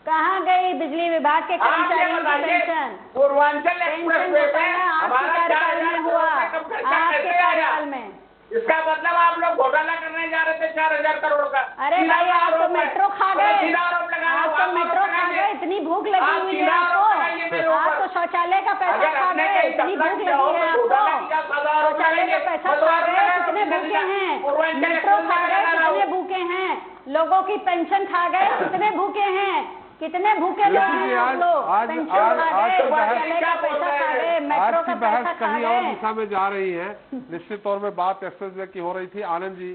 कहाँ गई बिजली विभाग के कर्मचारियों की पेंशन? पूर्वांचल पेंशन घोटाला आपके कार्यकाल में हुआ, आपके कार्यकाल में। इसका मतलब आप लोग घोटाला करने जा रहे थे 4000 करोड़ का। अरे भाई आप तो मेट्रो खा गए, आप तो मेट्रो खा गए, इतनी भूख लगी हुई है आपको। आप तो शौचालय का पैसा खा गए, इतनी भूख लगी है आपको। शौचालय का पैसा खा गए, कितने भूखे हैं? मेट्रो खा गए, कितने भूखे हैं? लोगों की पेंशन खा गए, कितने भूखे हैं? कितने भूखे लोग हैं आप लोग? पेंशन खा गए, शौचालय का पैसा खा गए, मेट्रो का पैसा खा कहीं और गए। दिशा में जा रही है। निश्चित तौर में बात एक्सप्रेसवे की हो रही थी। आनंद जी,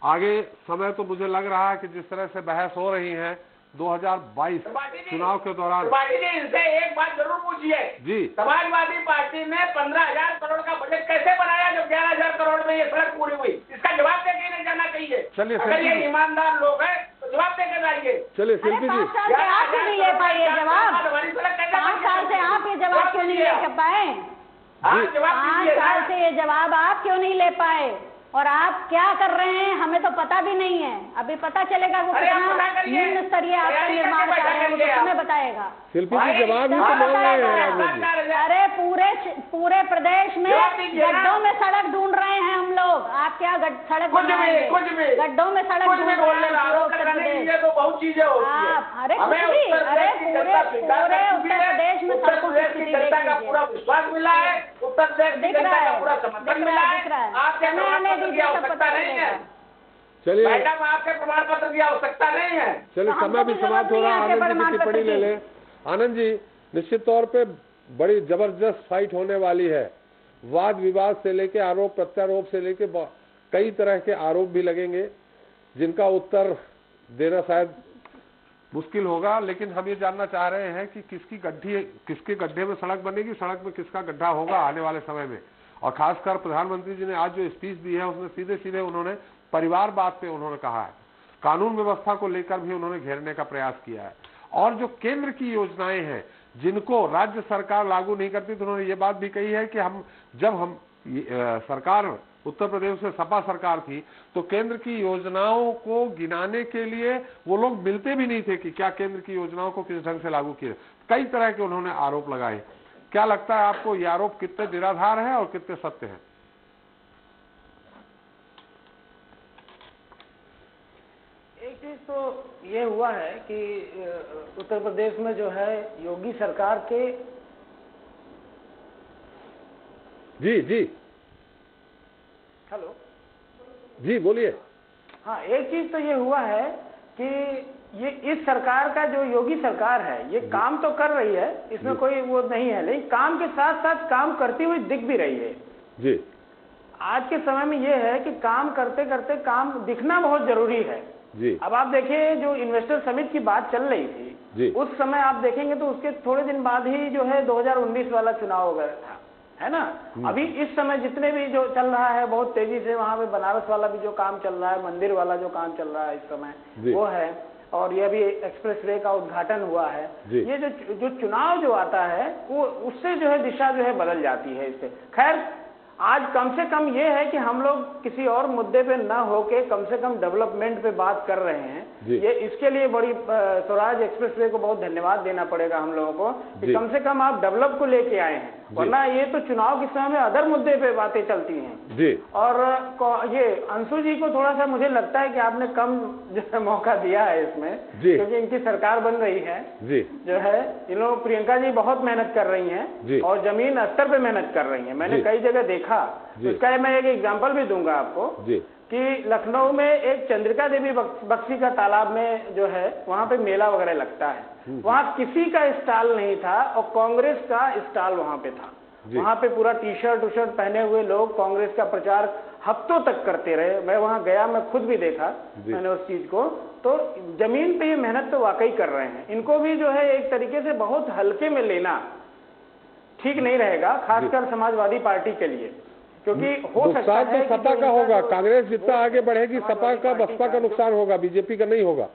आगे समय तो मुझे लग रहा है कि जिस तरह से बहस हो रही है 2022 चुनाव के दौरान, त्रिपाठी जी इनसे एक बात जरूर पूछिए जी, समाजवादी पार्टी ने 15,000 करोड़ का बजट कैसे बनाया जब 11,000 करोड़ में ये सड़क पूरी हुई? इसका जवाब देके नहीं जाना चाहिए। चलिए अगर ये ईमानदार लोग हैं तो जवाब देकर जाइए। चलिए शिल्पी जी, 5 साल से आप क्यों नहीं ले पाए ये जवाब? 5 साल से आप ये जवाब क्यों नहीं ले पाए? 5 साल से ये जवाब आप क्यों नहीं ले पाए? और आप क्या कर रहे हैं हमें तो पता भी नहीं है। अभी पता चलेगा वो कितना निम्न स्तरीय आपका निर्माण कर रहे हैं, वो तो हमें बताएगा। शिल्पी जी जवाब ही तो मांग रहे हैं। अरे पूरे प्रदेश में गड्ढों में सड़क ढूंढ रहे हैं हम लोग। आप क्या सड़क बनाएंगे? गड्ढों में सड़क ढूंढ रहे हैं उत्तर प्रदेश। तो बहुत चीजें होती है। अरे पूरे उत्तर प्रदेश में सड़कों की स्थिति जनता का पूरा विश्वास मिला है, उत्तर प्रदेश की जनता का पूरा समर्थन मिला है। आपके प्रमाण पत्र की आवश्यकता नहीं है। चलिए मैडम, आपके प्रमाण पत्र की आवश्यकता नहीं है। चलिए समय भी समाप्त हो रहा है। आनंद जी की टिप्पणी ले लें। आनंद जी, निश्चित तौर पे बड़ी जबरदस्त फाइट होने वाली है। वाद विवाद से लेके आरोप प्रत्यारोप से लेके कई तरह के आरोप भी लगेंगे जिनका उत्तर देना शायद मुश्किल होगा, लेकिन हम ये जानना चाह रहे हैं कि किसके गड्ढे में सड़क बनेगी, सड़क में किसका गड्ढा होगा आने वाले समय में। और खासकर प्रधानमंत्री जी ने आज जो स्पीच दी है उसमें सीधे सीधे उन्होंने परिवारवाद पे उन्होंने कहा है, कानून व्यवस्था को लेकर भी उन्होंने घेरने का प्रयास किया है। और जो केंद्र की योजनाएं हैं जिनको राज्य सरकार लागू नहीं करती, तो उन्होंने ये बात भी कही है कि जब सरकार उत्तर प्रदेश में सपा सरकार थी तो केंद्र की योजनाओं को गिनाने के लिए वो लोग मिलते भी नहीं थे कि क्या केंद्र की योजनाओं को किस ढंग से लागू किया। कई तरह के उन्होंने आरोप लगाए। क्या लगता है आपको ये आरोप कितने निराधार हैं और कितने सत्य हैं? एक चीज तो ये हुआ है कि उत्तर प्रदेश में जो है योगी सरकार के जी हेलो जी बोलिए। हाँ, एक चीज तो ये हुआ है कि ये इस सरकार का जो योगी सरकार है ये काम तो कर रही है, इसमें कोई वो नहीं है, लेकिन काम के साथ साथ काम करती हुई दिख भी रही है जी। आज के समय में ये है कि काम करते करते काम दिखना बहुत जरूरी है जी। अब आप देखिए जो इन्वेस्टर समिट की बात चल रही थी जी। उस समय आप देखेंगे तो उसके थोड़े दिन बाद ही जो है 2019 वाला चुनाव हो गया था, है ना। अभी इस समय जितने भी जो चल रहा है बहुत तेजी से, वहां पे बनारस वाला भी जो काम चल रहा है, मंदिर वाला जो काम चल रहा है इस समय वो है, और ये भी एक्सप्रेसवे का उद्घाटन हुआ है। ये जो चुनाव जो आता है वो उससे जो है दिशा जो है बदल जाती है इससे। खैर आज कम से कम ये है कि हम लोग किसी और मुद्दे पे न होके कम से कम डेवलपमेंट पे बात कर रहे हैं। ये इसके लिए बड़ी स्वराज एक्सप्रेसवे को बहुत धन्यवाद देना पड़ेगा हम लोगों को कि कम से कम आप डेवलप को लेके आए हैं, वरना ये तो चुनाव के समय में अदर मुद्दे पे बातें चलती हैं जी। और ये अंशु जी को थोड़ा सा मुझे लगता है कि आपने कम जो है मौका दिया है इसमें, क्योंकि इनकी सरकार बन रही है जी। जो है इन लोग, प्रियंका जी बहुत मेहनत कर रही हैं और जमीन स्तर पे मेहनत कर रही हैं। मैंने कई जगह देखा, इसका मैं एक एग्जाम्पल भी दूंगा आपको कि लखनऊ में एक चंद्रिका देवी बख्शी का तालाब में जो है वहां पे मेला वगैरह लगता है, वहां किसी का स्टॉल नहीं था और कांग्रेस का स्टॉल वहां पे था। वहां पे पूरा टी शर्ट पहने हुए लोग कांग्रेस का प्रचार हफ्तों तक करते रहे। मैं वहां गया, मैं खुद भी देखा मैंने उस चीज को। तो जमीन पे ये मेहनत तो वाकई कर रहे हैं। इनको भी जो है एक तरीके से बहुत हल्के में लेना ठीक नहीं रहेगा, खासकर समाजवादी पार्टी के लिए, क्योंकि हो सकता है तो सपा का होगा। कांग्रेस जितना आगे बढ़ेगी सपा का बसपा का नुकसान होगा, बीजेपी का नहीं होगा।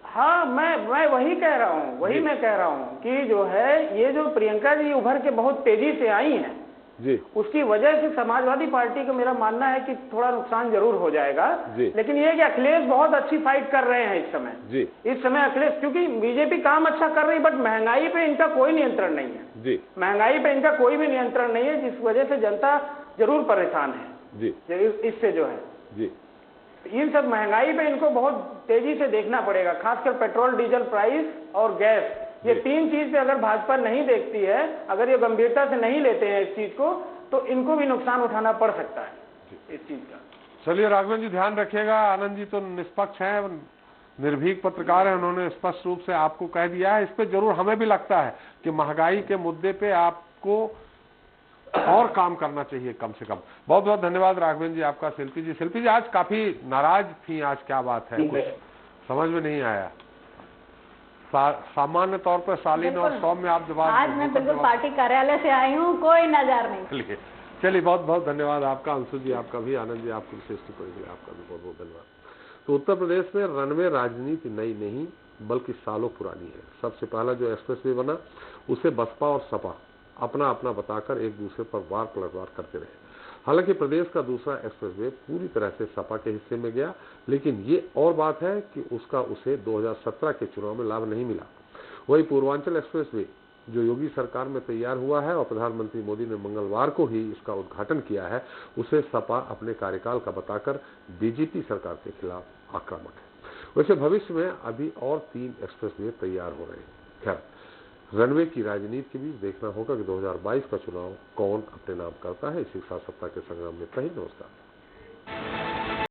हाँ, मैं वही कह रहा हूँ, मैं कह रहा हूँ कि जो है ये जो प्रियंका जी उभर के बहुत तेजी से आई हैं जी, उसकी वजह से समाजवादी पार्टी का मेरा मानना है कि थोड़ा नुकसान जरूर हो जाएगा। लेकिन ये कि अखिलेश बहुत अच्छी फाइट कर रहे हैं इस समय जी। इस समय अखिलेश, क्योंकि बीजेपी काम अच्छा कर रही है, बट महंगाई पे इनका कोई नियंत्रण नहीं है जी। महंगाई पे इनका कोई भी नियंत्रण नहीं है, जिस वजह से जनता जरूर परेशान है जी इससे जो है जी। इन सब महंगाई पे इनको बहुत तेजी से देखना पड़ेगा, खासकर पेट्रोल डीजल प्राइस और गैस, ये तीन चीज पे अगर भाजपा नहीं देखती है, अगर ये गंभीरता से नहीं लेते हैं इस चीज को, तो इनको भी नुकसान उठाना पड़ सकता है इस चीज का। चलिए राघवन जी ध्यान रखिएगा। आनंद जी तो निष्पक्ष हैं, निर्भीक पत्रकार है, उन्होंने स्पष्ट रूप से आपको कह दिया है। इस पे जरूर हमें भी लगता है कि महंगाई के मुद्दे पे आपको और काम करना चाहिए कम से कम। बहुत बहुत धन्यवाद राघवन जी आपका। शिल्पी जी आज काफी नाराज थी, आज क्या बात है कुछ समझ में नहीं आया। सामान्य तौर पर शालीन और सौम्य आप जवाब। आज मैं बिल्कुल पार्टी कार्यालय से आई हूँ, कोई नजर नहीं। चलिए बहुत बहुत धन्यवाद आपका। अंशु जी आपका भी, आनंद जी आपको विशेष टिप्पणी आपका भी बहुत बहुत धन्यवाद। तो उत्तर प्रदेश में रनवे राजनीति नई नहीं बल्कि सालों पुरानी है। सबसे पहला जो एक्सप्रेसवे बना उसे बसपा और सपा अपना अपना बताकर एक दूसरे पर वार पलटवार करते रहे। हालांकि प्रदेश का दूसरा एक्सप्रेसवे पूरी तरह से सपा के हिस्से में गया, लेकिन ये और बात है कि उसका उसे 2017 के चुनाव में लाभ नहीं मिला। वही पूर्वांचल एक्सप्रेसवे जो योगी सरकार में तैयार हुआ है और प्रधानमंत्री मोदी ने मंगलवार को ही इसका उद्घाटन किया है, उसे सपा अपने कार्यकाल का बताकर बीजेपी सरकार के खिलाफ आक्रामक है। वैसे भविष्य में अभी और 3 एक्सप्रेसवे तैयार हो रहे हैं। खैर, रनवे की राजनीति के बीच देखना होगा कि 2022 का चुनाव कौन अपने नाम करता है। इसी के साथ सत्ता के संग्राम में कहीं। नमस्कार।